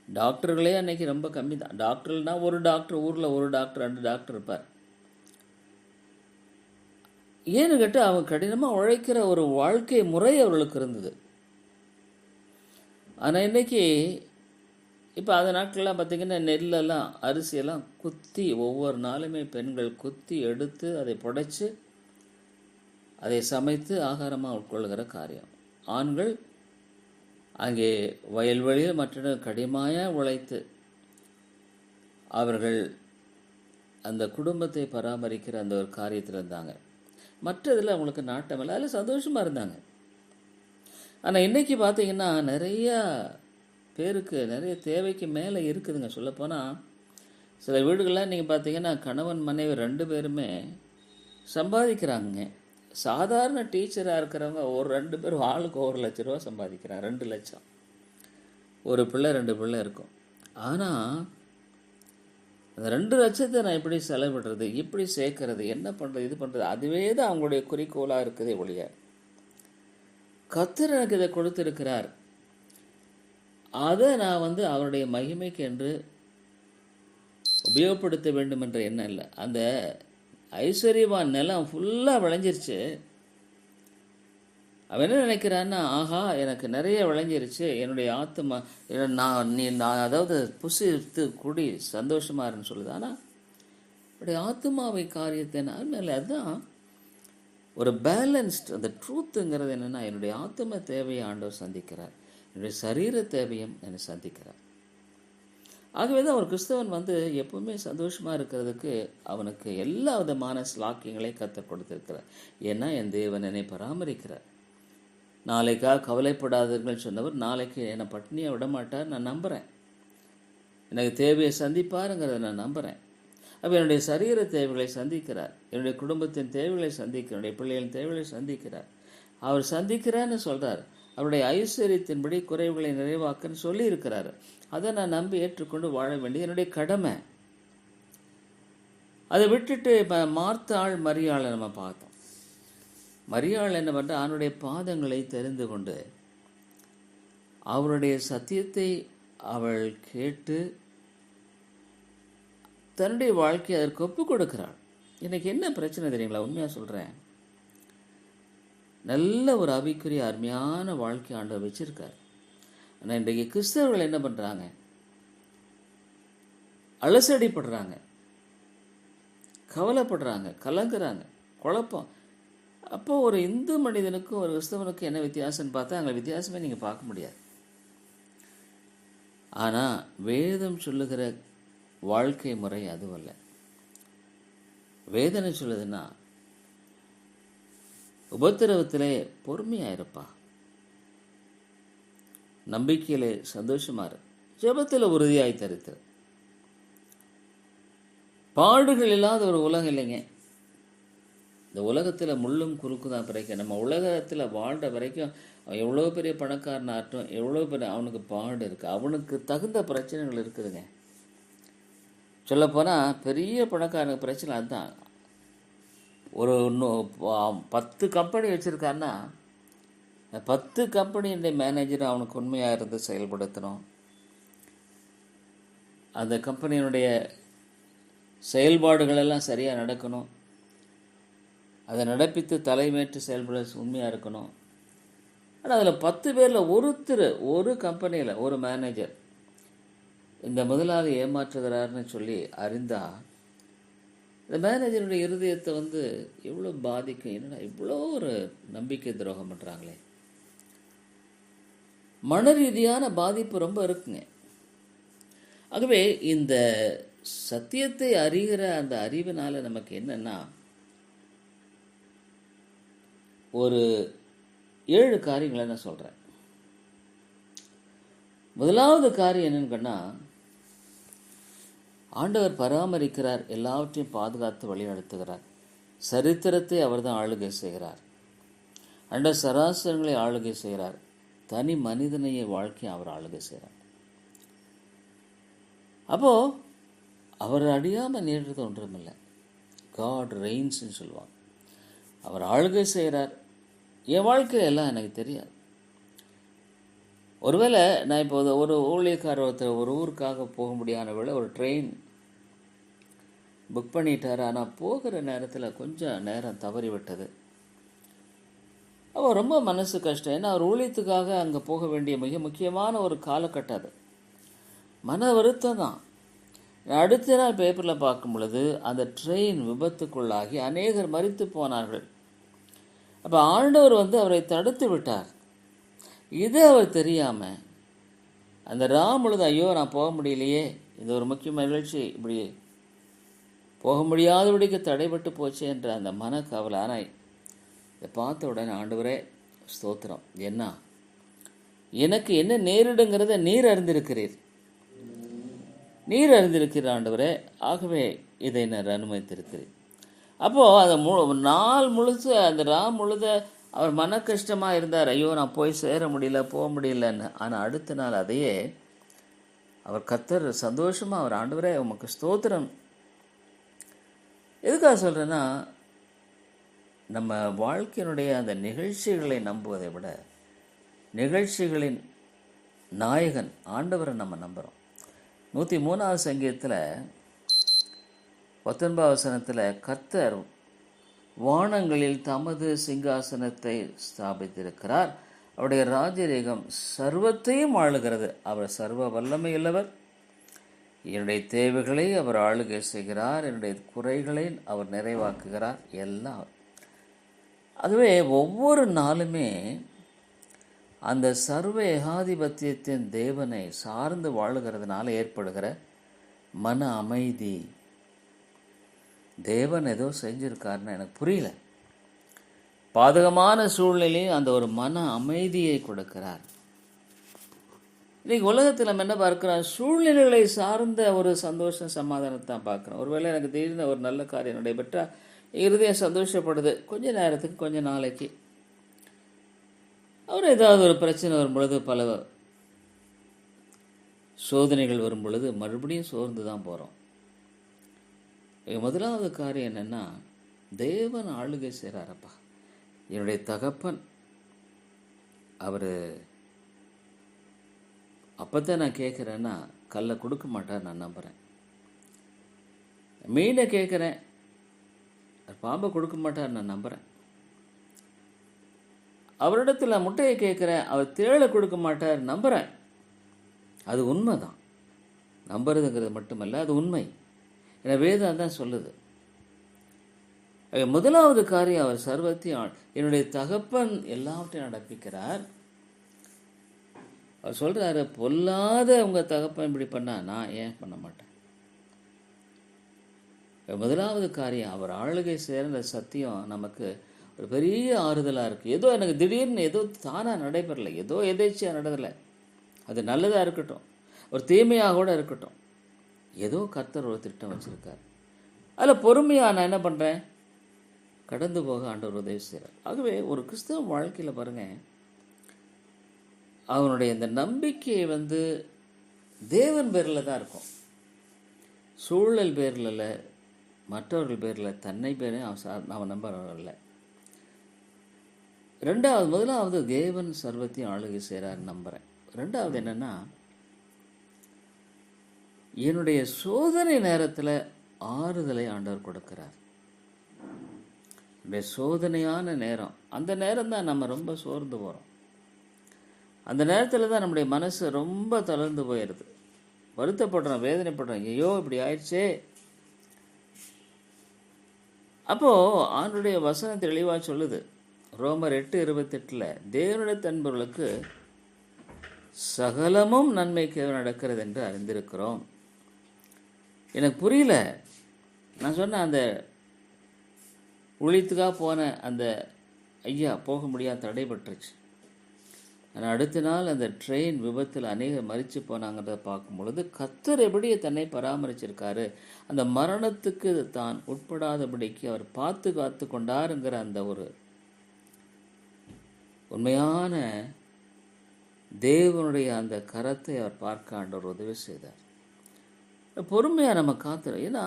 டாக்டர்களே அன்றைக்கி ரொம்ப கம்மி தான். டாக்டர்னால் ஒரு டாக்டர், ஊரில் ஒரு டாக்டர் 2 டாக்டர் இருப்பார். ஏன்னு கேட்டால் அவங்க கடினமாக உழைக்கிற ஒரு வாழ்க்கை முறை அவர்களுக்கு இருந்தது. ஆனால் இன்றைக்கி இப்போ அந்த நாட்கள்லாம் பார்த்திங்கன்னா, நெல்லெல்லாம் அரிசியெல்லாம் குத்தி ஒவ்வொரு நாளுமே பெண்கள் குத்தி எடுத்து அதை புடைச்சி அதை சமைத்து ஆகாரமாக உட்கொள்கிற காரியம். ஆண்கள் அங்கே வயல்வெளியில் மற்ற கடினமாக உழைத்து அவர்கள் அந்த குடும்பத்தை பராமரிக்கிற அந்த ஒரு காரியத்தில் இருந்தாங்க. மற்றதில் அவங்களுக்கு நாட்டமில்லை, அதில் சந்தோஷமாக இருந்தாங்க. ஆனால் இன்றைக்கி பார்த்திங்கன்னா நிறையா பேருக்கு நிறைய தேவைக்கு மேலே இருக்குதுங்க. சொல்லப்போனால் சில வீடுகள்லாம் நீங்கள் பார்த்தீங்கன்னா கணவன் மனைவி 2 பேருமே சம்பாதிக்கிறாங்க. சாதாரண டீச்சராக இருக்கிறவங்க ஒரு 2 பேர் ஆளுக்கு 1 லட்ச ரூபா சம்பாதிக்கிறாங்க, 2 லட்சம். ஒரு பிள்ளை 2 பிள்ளை இருக்கும். ஆனால் அந்த 2 லட்சத்தை நான் எப்படி செலவிடுறது, எப்படி சேர்க்கறது, என்ன பண்ணுறது, இது பண்ணுறது, அதுவே தான் அவங்களுடைய குறிக்கோளாக இருக்குதே ஒழிய, கர்த்தர் எனக்கு இதை கொடுத்துருக்கிறார், அதை நான் வந்து அவருடைய மகிமைக்கு என்று உபயோகப்படுத்த வேண்டும் என்ற எண்ணம் இல்லை. அந்த ஐஸ்வர்யவான் நிலம் ஃபுல்லாக விளைஞ்சிருச்சு. அவன் என்ன நினைக்கிறான்னா, ஆஹா எனக்கு நிறைய விளைஞ்சிருச்சு, என்னுடைய ஆத்மா நான் அதாவது புசித்து கூடி சந்தோஷமாக இருன்னு சொல்லுது. ஆனால் என்னுடைய ஆத்மாவை காரியத்தை நான் மேலே அதுதான் ஒரு பேலன்ஸ்ட். அந்த ட்ரூத்துங்கிறது என்னென்னா, என்னுடைய ஆத்ம தேவையை ஆண்டவர் சந்திக்கிறார், என்னுடைய சரீர தேவையும் என்னை சந்திக்கிறார். ஆகவே தான் ஒரு கிறிஸ்தவன் வந்து எப்பவுமே சந்தோஷமாக இருக்கிறதுக்கு அவனுக்கு எல்லா விதமான ஸ்லாக்கியங்களையும் கற்றுக் கொடுத்துருக்கிறார். ஏன்னா என் தேவன் என்னை பராமரிக்கிறார். நாளைக்காக கவலைப்படாதீர்கள் சொன்னவர் நாளைக்கு என்னை பட்டினியை விட மாட்டார், நான் நம்புகிறேன். எனக்கு தேவையை சந்திப்பாருங்கிறத நான் நம்புகிறேன். அப்போ என்னுடைய சரீர தேவைகளை சந்திக்கிறார், என்னுடைய குடும்பத்தின் தேவைகளை சந்திக்கிறார், என்னுடைய பிள்ளைகளின் தேவைகளை சந்திக்கிறார். அவர் சந்திக்கிறான்னு சொல்கிறார். அவருடைய ஐஸ்வர்யத்தின்படி குறைவுகளை நிறைவாக்குன்னு சொல்லி இருக்கிறார். அதை நான் நம்பி ஏற்றுக்கொண்டு வாழ வேண்டிய என்னுடைய கடமை. அதை விட்டுட்டு இப்போ மார்த்தாள் மரியாளை நம்ம பார்த்தோம். மரியாள் என்ன பண்ணுற, அவனுடைய பாதங்களை தெரிந்து கொண்டு அவருடைய சத்தியத்தை அவள் கேட்டு தன்னுடைய வாழ்க்கையை அதற்கு ஒப்பு கொடுக்கிறாள். எனக்கு என்ன பிரச்சனை தெரியுங்களா, உண்மையாக சொல்கிறேன், நல்ல ஒரு ஆவிக்குரிய அருமையான வாழ்க்கை ஆண்டவர் வச்சிருக்கார். ஆனால் இன்றைக்கு கிறிஸ்தவர்கள் என்ன பண்ணுறாங்க, அலசடிப்படுறாங்க, கவலைப்படுறாங்க, கலங்குறாங்க, குழப்பம். அப்போ ஒரு இந்து மனிதனுக்கும் ஒரு கிறிஸ்தவனுக்கும் என்ன வித்தியாசம்னு பார்த்தா அங்கே வித்தியாசமே நீங்கள் பார்க்க முடியாது. ஆனால் வேதம் சொல்லுகிற வாழ்க்கை முறை அதுவல்ல. வேதனை சொல்லுதுன்னா, உபத்திரவத்திலே பொறுமையாக இருப்பா, நம்பிக்கையிலே சந்தோஷமா இரு, ஜெபத்தில் உறுதியாய் தரித்து. பாடுகள் இல்லாத ஒரு உலகம் இல்லைங்க. இந்த உலகத்தில் முள்ளும் குறுக்கு தான் பிறக்க. நம்ம உலகத்தில் வாழ்கிற வரைக்கும் அவன் எவ்வளோ பெரிய பணக்காரனாகட்டும், எவ்வளோ பெரிய அவனுக்கு பாடு இருக்குது, அவனுக்கு தகுந்த பிரச்சனைகள் இருக்குதுங்க. சொல்லப்போனால் பெரிய பணக்காரனுக்கு பிரச்சனை அதுதான். ஒரு 10 கம்பெனி வச்சுருக்காருன்னா 10 கம்பெனியுடைய மேனேஜர் அவனுக்கு உண்மையாக இருந்து செயல்படுத்தணும். அந்த கம்பெனியினுடைய செயல்பாடுகள் எல்லாம் சரியாக நடக்கணும். அதை நடப்பித்து தலைமையேற்று செயல்பட உண்மையாக இருக்கணும். ஆனால் அதில் 10 பேரில் ஒருத்தர், ஒரு கம்பெனியில் ஒரு மேனேஜர் இந்த முதலாளி ஏமாற்றுகிறார்னு சொல்லி அறிந்தால் இந்த மேனேஜருடைய இருதயத்தை எவ்வளோ பாதிக்கும். என்னடா இவ்வளோ ஒரு நம்பிக்கை துரோகம் பண்ணுறாங்களே. மன ரீதியான பாதிப்பு ரொம்ப இருக்குங்க. ஆகவே இந்த சத்தியத்தை அறிகிற அந்த அறிவினால நமக்கு என்னன்னா, ஒரு 7 காரியங்களை நான் சொல்கிறேன். முதலாவது காரியம் என்னன்னு சொன்னால், ஆண்டவர் பராமரிக்கிறார், எல்லாவற்றையும் பாதுகாத்து வழிநடத்துகிறார். சரித்திரத்தை அவர் தான் ஆளுகை செய்கிறார். அண்ட சராசரங்களை ஆளுகை செய்கிறார். தனி மனிதனைய வாழ்க்கையை அவர் ஆளுகை செய்கிறார். அப்போது அவர் அடியாமல் நேர்றது ஒன்றுமில்லை. காட் ரெயின்ஸ்ன்னு சொல்லுவாங்க. அவர் ஆளுகை செய்கிறார். என் வாழ்க்கையில் எல்லாம் எனக்கு தெரியாது. ஒருவேளை நான் இப்போ ஒரு ஊழியக்காரர் ஒருத்தர் ஒரு ஊருக்காக போக முடியாத வேளை ஒரு ட்ரெயின் புக் பண்ணிட்டார். ஆனால் போகிற நேரத்தில் கொஞ்சம் நேரம் தவறி விட்டது. அவர் ரொம்ப மனசு கஷ்டம். ஏன்னா அவர் ஊழியத்துக்காக அங்கே போக வேண்டிய மிக முக்கியமான ஒரு காலகட்டம் அது. மன வருத்தம் தான். அடுத்த நாள் பேப்பரில் பார்க்கும் பொழுது அந்த ட்ரெயின் விபத்துக்குள்ளாகி அநேகர் மரித்து போனார்கள். அப்போ ஆண்டவர் அவரை தடுத்து விட்டார். இது அவர் தெரியாமல் அந்த முழுது ஐயோ நான் போக முடியலையே, இது ஒரு முக்கிய நிகழ்ச்சி, இப்படி போக முடியாதபடிக்கு தடைபட்டு போச்சு என்ற அந்த மனக்கவலை. ஆனால் இதை பார்த்த உடனே ஆண்டவரே ஸ்தோத்திரம், எனக்கு என்ன நேரிடுங்கிறத நீர் அறிந்திருக்கிறீர், நீர் அறிந்திருக்கிற ஆண்டவரே, ஆகவே இதை நான் அனுமதித்திருக்கிறேன். அப்போது அந்த நாள் முழுசு அந்த முழுத அவர் மன கஷ்டமாக இருந்தார். ஐயோ நான் போய் சேர முடியல, போக முடியலன்னு. ஆனால் அடுத்த நாள் அதையே அவர் கர்த்தர் சந்தோஷமாக அவர் ஆண்டவரே உமக்கு ஸ்தோத்திரம். எதுக்காக சொல்கிறேன்னா, நம்ம வாழ்க்கையினுடைய அந்த நிகழ்ச்சிகளை நம்புவதை விட நிகழ்ச்சிகளின் நாயகன் ஆண்டவரை நம்ம நம்புகிறோம். 103வது சங்கீதத்தில் 19வது வசனத்தில் கர்த்தர் வானங்களில் தமது சிங்காசனத்தை ஸ்தாபித்திருக்கிறார், அவருடைய ராஜரீகம் சர்வத்தையும் ஆளுகிறது, அவர் சர்வ வல்லமையுள்ளவர், என்னுடைய தேவைகளை அவர் ஆளுகை செய்கிறார், என்னுடைய குறைகளை அவர் நிறைவாக்குகிறார். எல்லாம் அதுவே ஒவ்வொரு நாளுமே அந்த சர்வ ஏகாதிபத்தியத்தின் தேவனை சார்ந்து வாழுகிறதுனால ஏற்படுகிற மன அமைதி. தேவன் ஏதோ செஞ்சிருக்காருன்னு எனக்கு புரியல. பாதகமான சூழ்நிலையும் அந்த ஒரு மன அமைதியை கொடுக்கிறார். இன்னைக்கு உலகத்தில் நம்ம என்ன பார்க்கிறோம்? சூழ்நிலைகளை சார்ந்த ஒரு சந்தோஷம் சமாதானத்தை தான் பார்க்குறோம். ஒருவேளை எனக்கு திடீர்னு ஒரு நல்ல காரியம் நடைபெற்றால் இருதயம் சந்தோஷப்படுது, கொஞ்ச நேரத்துக்கு, கொஞ்ச நாளைக்கு. அவர் ஏதாவது ஒரு பிரச்சனை வரும் பொழுது, பல சோதனைகள் வரும் பொழுது மறுபடியும் சோர்ந்து தான் போகிறோம். முதலாவது காரியம் என்னென்னா, தேவன் ஆளுகை செய்கிறாரப்பா. என்னுடைய தகப்பன் அவர் அப்போத்தான் நான் கேட்குறேன்னா கல்லை கொடுக்க மாட்டார், நான் நம்புகிறேன். மீனை கேட்குறேன், பாம்பை கொடுக்க மாட்டார், நான் நம்புகிறேன். அவரிடத்தில் முட்டையை கேட்குறேன், அவர் தேளை கொடுக்க மாட்டார், நம்புகிறேன். அது உண்மை தான். நம்புறதுங்கிறது மட்டுமல்ல, அது உண்மை. என வேதம் தான் சொல்லுது. முதலாவது காரியம், அவர் சர்வத்தையும் என்னுடைய தகப்பன் எல்லாவற்றையும் நடப்பிக்கிறார். அவர் சொல்கிறாரு, பொல்லாத உங்கள் தகப்பன் இப்படி பண்ணால் நான் ஏன் பண்ண மாட்டேன். முதலாவது காரியம், அவர் ஆளுகை சேர்ந்த சத்தியம் நமக்கு ஒரு பெரிய ஆறுதலாக இருக்குது. ஏதோ எனக்கு திடீர்னு ஏதோ தானாக நடைபெறலை, ஏதோ எதேச்சியாக நடந்தலை. அது நல்லதாக இருக்கட்டும், ஒரு தீமையாக கூட இருக்கட்டும், ஏதோ கர்த்தர் ஒரு திட்டம் வச்சுருக்கார். அதில் பொறுமையாக நான் என்ன பண்ணுறேன், கடந்து போக ஆண்டவர் உதவி செய்கிறார். ஆகவே ஒரு கிறிஸ்தவ வாழ்க்கையில் பாருங்கள், அவனுடைய இந்த நம்பிக்கையை தேவன் பேரில் தான் இருக்கும், சூழல் பேரில் இல்லை, மற்றவர்கள் பேரில் தன்னை பேரையும் அவன் நம்பவில்லை. முதலாவது தேவன் சர்வத்தையும் ஆளுகை செய்கிறார் நம்புகிறேன். ரெண்டாவது என்னென்னா, என்னுடைய சோதனை நேரத்தில் ஆறுதலை ஆண்டவர் கொடுக்கிறார். என்னுடைய சோதனையான நேரம், அந்த நேரம் தான் நம்ம ரொம்ப சோர்ந்து போகிறோம். அந்த நேரத்தில் தான் நம்முடைய மனசு ரொம்ப தளர்ந்து போயிடுது, வருத்தப்படுறோம், வேதனைப்படுறோம், ஐயோ இப்படி ஆயிடுச்சே. அப்போது ஆண்டுடைய வசனம் தெளிவாக சொல்லுது, ரோமர் 8:28, தேவனுடைய அன்பர்களுக்கு சகலமும் நன்மைக்கு நடக்கிறது என்று அறிந்திருக்கிறோம். எனக்கு புரியல. நான் சொன்னேன், அந்த ஊழியத்துக்காக போன அந்த ஐயா போக முடியாத தடைபட்டுருச்சு. ஆனால் அடுத்த நாள் அந்த ட்ரெயின் விபத்தில் அநேகர் மரித்து போனாங்கிறத பார்க்கும் பொழுது கர்த்தர் எப்படி தன்னை பராமரிச்சிருக்காரு, அந்த மரணத்துக்கு தான் உட்படாதபடிக்கு அவர் காத்து கொண்டாருங்கிற அந்த ஒரு உண்மையான தேவனுடைய அந்த கரத்தை அவர் பார்க்க ஆண்டவர் உதவி செய்தார். பொறுமையாக நம்ம காத்துறோம். ஏன்னா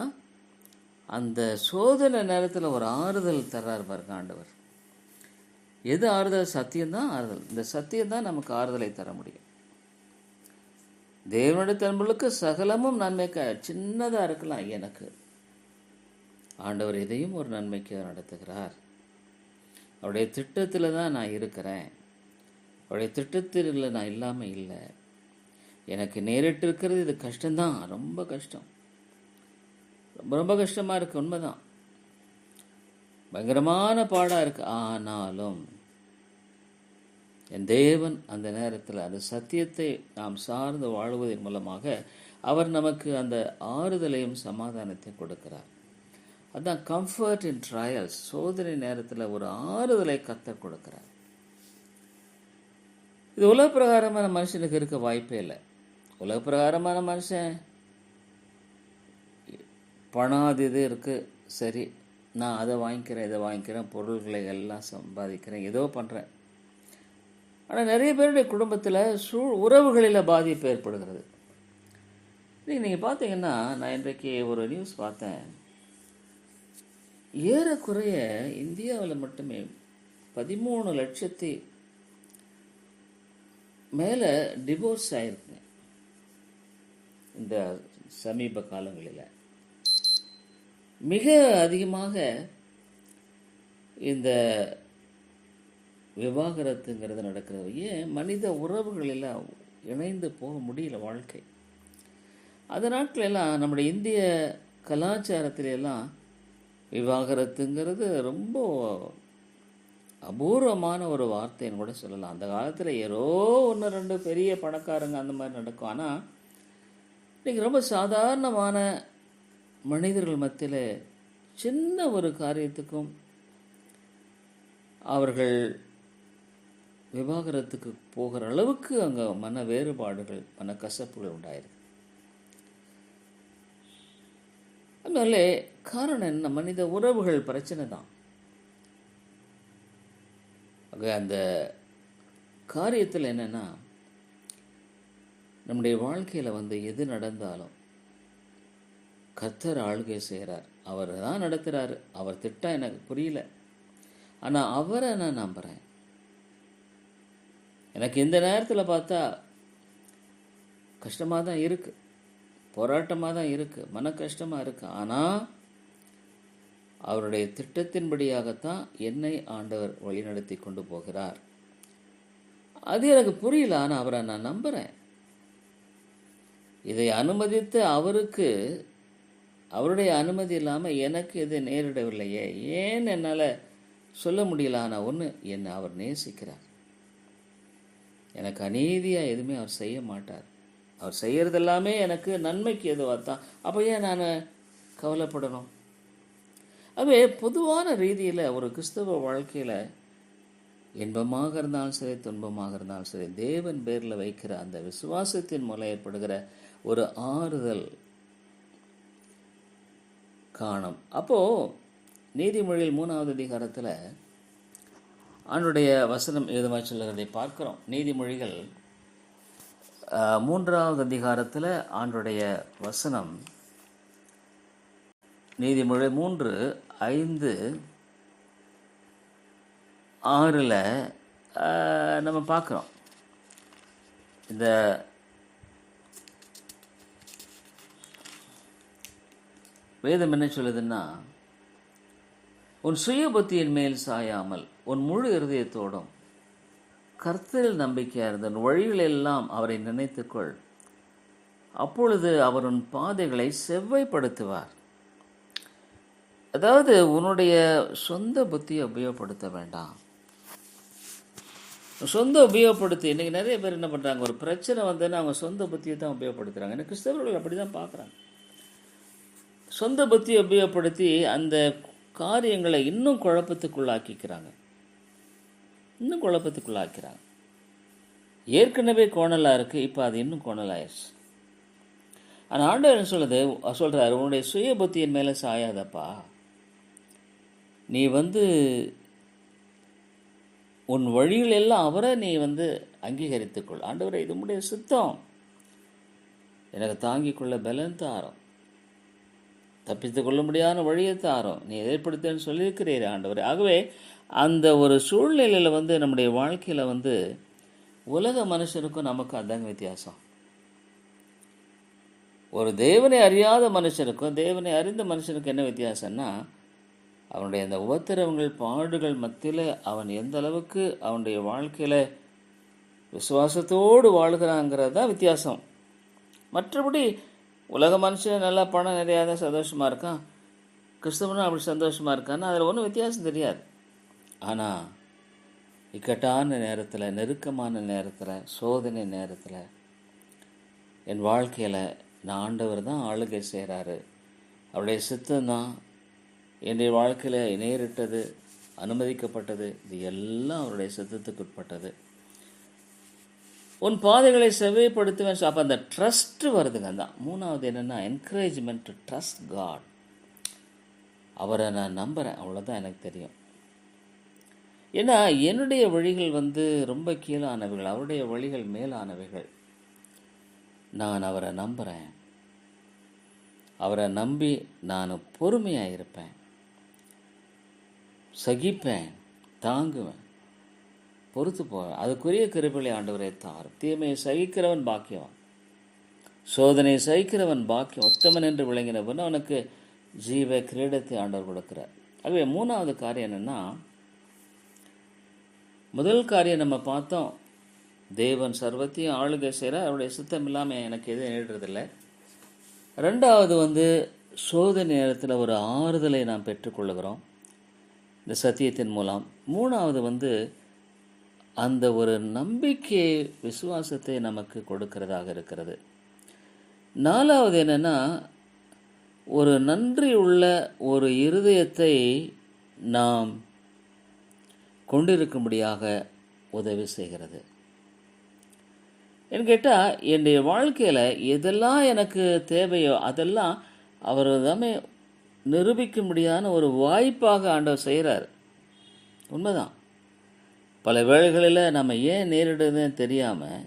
அந்த சோதனை நேரத்தில் ஒரு ஆறுதல் தர்றார் பாருங்க ஆண்டவர். எது ஆறுதல்? சத்தியம்தான் ஆறுதல். இந்த சத்தியம்தான் நமக்கு ஆறுதலை தர முடியும். தேவனுடைய தன்புகளுக்கு சகலமும் நன்மைக்கு, சின்னதாக இருக்கலாம் எனக்கு, ஆண்டவர் இதையும் ஒரு நன்மைக்கு நடத்துகிறார். அவருடைய திட்டத்தில் தான் நான் இருக்கிறேன். அவருடைய திட்டத்தில் நான் இல்லாமல் இல்லை. எனக்கு நேரிட்டு இருக்கிறது இது கஷ்டம்தான், ரொம்ப கஷ்டம், ரொம்ப ரொம்ப கஷ்டமாக இருக்குது, உண்மைதான், பயங்கரமான பாடாக இருக்குது. ஆனாலும் என் தேவன் அந்த நேரத்தில் அந்த சத்தியத்தை நாம் சார்ந்து வாழ்வதன் மூலமாக அவர் நமக்கு அந்த ஆறுதலையும் சமாதானத்தையும் கொடுக்கிறார். அதுதான் கம்ஃபர்ட் இன் ட்ரையல்ஸ். சோதனை நேரத்தில் ஒரு ஆறுதலை கர்த்தர் கொடுக்கிறார். இது உலக பிரகாரமான மனுஷனுக்கு இருக்க வாய்ப்பே இல்லை. உலக பிரகாரமான மனுஷன் பணம் அது இது இருக்குது, சரி நான் அதை வாங்கிக்கிறேன் இதை வாங்கிக்கிறேன், பொருள்களை எல்லாம் சம்பாதிக்கிறேன், ஏதோ பண்ணுறேன். ஆனால் நிறைய பேருடைய குடும்பத்தில் உறவுகளில் பாதிப்பு ஏற்படுகிறது. நீங்கள் பார்த்தீங்கன்னா, நான் இன்றைக்கு ஒரு நியூஸ் பார்த்தேன். ஏறக்குறைய இந்தியாவில் மட்டுமே 13 லட்சத்தி மேலே டிவோர்ஸ் ஆகிருக்குங்க இந்த சமீப காலங்களில். மிக அதிகமாக இந்த விவாகரத்துங்கிறது நடக்கிறது. ஏன்? மனித உறவுகளில் இணைந்து போக முடியல வாழ்க்கை. அந்த நாட்களெல்லாம் நம்முடைய இந்திய கலாச்சாரத்திலெல்லாம் விவாகரத்துங்கிறது ரொம்ப அபூர்வமான ஒரு வார்த்தைன்னு கூட சொல்லலாம். அந்த காலத்தில் ஏதோ 1-2 பெரிய பணக்காரங்க அந்த மாதிரி நடக்கும். ஆனால் இன்றைக்கி ரொம்ப சாதாரணமான மனிதர்கள் மத்தியில் சின்ன ஒரு காரியத்துக்கும் அவர்கள் விவாகரத்துக்கு போகிற அளவுக்கு அங்கே மன வேறுபாடுகள், மன கசப்புகள் உண்டாயிருக்கு. அதனால காரணம் என்ன? மனித உறவுகள் பிரச்சனை தான். அந்த காரியத்தில் என்னென்னா, நம்முடைய வாழ்க்கையில் எது நடந்தாலும் கர்த்தர் ஆளுகை செய்கிறார். அவர் தான் நடத்துகிறாரு. அவர் திட்டம் எனக்கு புரியல, ஆனால் அவரை நான் நம்புகிறேன். எனக்கு இந்த நேரத்தில் பார்த்தா கஷ்டமாக தான் இருக்குது, போராட்டமாக தான் இருக்குது, மன கஷ்டமாக இருக்குது. ஆனால் அவருடைய திட்டத்தின்படியாகத்தான் என்னை ஆண்டவர் வழிநடத்தி கொண்டு போகிறார். அது எனக்கு புரியல, ஆனால் அவரை நான் நம்புகிறேன். இதை அனுமதித்து அவருக்கு, அவருடைய அனுமதி இல்லாமல் எனக்கு எது நேரிடவில்லையே, ஏன் என்னால் சொல்ல முடியல. ஆனால் ஒன்று, என்னை அவர் நேசிக்கிறார். எனக்கு அநீதியாக எதுவுமே அவர் செய்ய மாட்டார். அவர் செய்கிறது எல்லாமே எனக்கு நன்மைக்கு எதுவாக தான். அப்போ ஏன் நான் கவலைப்படணும்? அதுவே பொதுவான ரீதியில் ஒரு கிறிஸ்தவ வாழ்க்கையில் இன்பமாக இருந்தாலும் சரி, துன்பமாக இருந்தாலும் சரி, தேவன் பேரில் வைக்கிற அந்த விசுவாசத்தின் மூலம் ஏற்படுகிற ஒரு ஆறுதல் காணும். அப்போது நீதிமொழிகள் 3வது அதிகாரத்தில் ஆண்டுடைய வசனம் எதுவாக சொல்லுறதை பார்க்குறோம். நீதிமொழிகள் 3வது அதிகாரத்தில் ஆண்டுடைய வசனம் நீதிமொழி 3:5, 6 நம்ம பார்க்குறோம். இந்த வேதம் என்ன சொல்லுதுன்னா, உன் சுய புத்தியின் மேல் சாயாமல் உன் முழு இருதயத்தோடும் கர்த்தரில் நம்பிக்கையாக இருந்த உன் வழிகளெல்லாம் அவரை நினைத்துக்கொள், அப்பொழுது அவர் உன் பாதைகளை செவ்வைப்படுத்துவார். அதாவது உன்னுடைய சொந்த புத்தியை உபயோகப்படுத்த வேண்டாம். சொந்த உபயோகப்படுத்தி இன்றைக்கி நிறைய பேர் என்ன பண்ணுறாங்க, ஒரு பிரச்சனை வந்ததுன்னா அவங்க சொந்த புத்தியை தான் உபயோகப்படுத்துகிறாங்க. எனக்கு கிறிஸ்தவர்கள் அப்படி தான் பார்க்குறாங்க. சொந்த புத்தியை உபயோகப்படுத்தி அந்த காரியங்களை இன்னும் குழப்பத்துக்குள்ளாக்கிக்கிறாங்க. ஏற்கனவே கோணலாக இருக்குது, இப்போ அது இன்னும் கோணலாயிருச்சு. ஆனால் ஆண்டவர் என்ன சொல்கிறார், உன்னுடைய சுய புத்தியின் மேலே சாயாதப்பா, நீ உன் வழிகள் எல்லாம் அவரை நீ அங்கீகரித்துக்கொள். ஆண்டவரை, இது உடைய சித்தம், எனக்கு தாங்கிக் கொள்ள பலன் தாரோம், தப்பித்து கொள்ள முடியாத வழியை தாரோம், நீ ஏற்படுத்தன்னு சொல்லியிருக்கிறீர் ஆண்டவர். ஆகவே அந்த ஒரு சூழ்நிலையில் நம்முடைய வாழ்க்கையில் உலக மனுஷனுக்கும் நமக்கும் அதாங்க வித்தியாசம். ஒரு தேவனை அறியாத மனுஷனுக்கும் தேவனை அறிந்த மனுஷனுக்கும் என்ன வித்தியாசம்னா, அவனுடைய அந்த உபத்திரவங்கள் பாடுகள் மத்தியில் அவன் எந்த அளவுக்கு அவனுடைய வாழ்க்கையில் விசுவாசத்தோடு வாழ்கிறாங்கிறது தான் வித்தியாசம். மற்றபடி உலக மனுஷன் நல்லா பணம் நிறையா தான் சந்தோஷமாக இருக்கான், கிறிஸ்தவனும் அப்படி சந்தோஷமாக இருக்கான்னு அதில் ஒன்றும் வித்தியாசம் தெரியாது. ஆனால் இக்கட்டான நேரத்தில், நெருக்கமான நேரத்தில், சோதனை நேரத்தில் என் வாழ்க்கையில் நான் ஆண்டவர் தான் ஆளுகை செய்கிறாரு, அவருடைய சித்தம்தான் என்னுடைய வாழ்க்கையில் நேரிட்டது, அனுமதிக்கப்பட்டது, இது எல்லாம் அவருடைய சித்தத்துக்கு உட்பட்டது. உன் பாதைகளை செவ்வைப்படுத்துவேன். அப்போ அந்த ட்ரஸ்ட்டு வருதுங்க. தான் மூணாவது என்னென்னா, என்கரேஜ்மெண்ட் டு ட்ரஸ்ட் காட். அவரை நான் நம்புகிறேன், அவ்வளோதான் எனக்கு தெரியும். ஏன்னா என்னுடைய வழிகள் ரொம்ப கீழானவைகள், அவருடைய வழிகள் மேலானவைகள். நான் அவரை நம்புகிறேன், அவரை நம்பி நான் பொறுமையாக இருப்பேன், சகிப்பேன், தாங்குவேன், பொறுத்து போவேன். அதுக்குரிய கிருபையை ஆண்டவரே தாரும். தீமையை சகிக்கிறவன் பாக்கியவான், சோதனையை சகிக்கிறவன் பாக்கியம். உத்தமன் என்று விளங்கினவன் அவனுக்கு ஜீவ கிரீடத்தை ஆண்டவர் கொடுக்கிறார். ஆகவே மூணாவது காரியம் என்னென்னா, முதல் காரியம் நம்ம பார்த்தோம், தேவன் சர்வத்தையும் ஆளுகை செய்கிறார், அவருடைய சித்தம் இல்லாமல் எனக்கு எதுவும் நேரிடுறதில்லை. ரெண்டாவது சோதனை நேரத்தில் ஒரு ஆறுதலை நாம் பெற்றுக்கொள்ளுகிறோம் இந்த சத்தியத்தின் மூலம். மூணாவது அந்த ஒரு நம்பிக்கை, விசுவாசத்தை நமக்கு கொடுக்கிறதாக இருக்கிறது. நாலாவது என்னென்னா, ஒரு நன்றி உள்ள ஒரு இருதயத்தை நாம் கொண்டிருக்கும்படியாக உதவி செய்கிறது. என்று கேட்டால், என்னுடைய வாழ்க்கையில் எதெல்லாம் எனக்கு தேவையோ அதெல்லாம் அவர் தாமே நிரூபிக்க முடியாத ஒரு வாய்ப்பாக ஆண்டவர் செய்கிறார். உண்மைதான். பல வேளைகளில் நம்ம ஏன் நேரிடுதுன்னு தெரியாமல்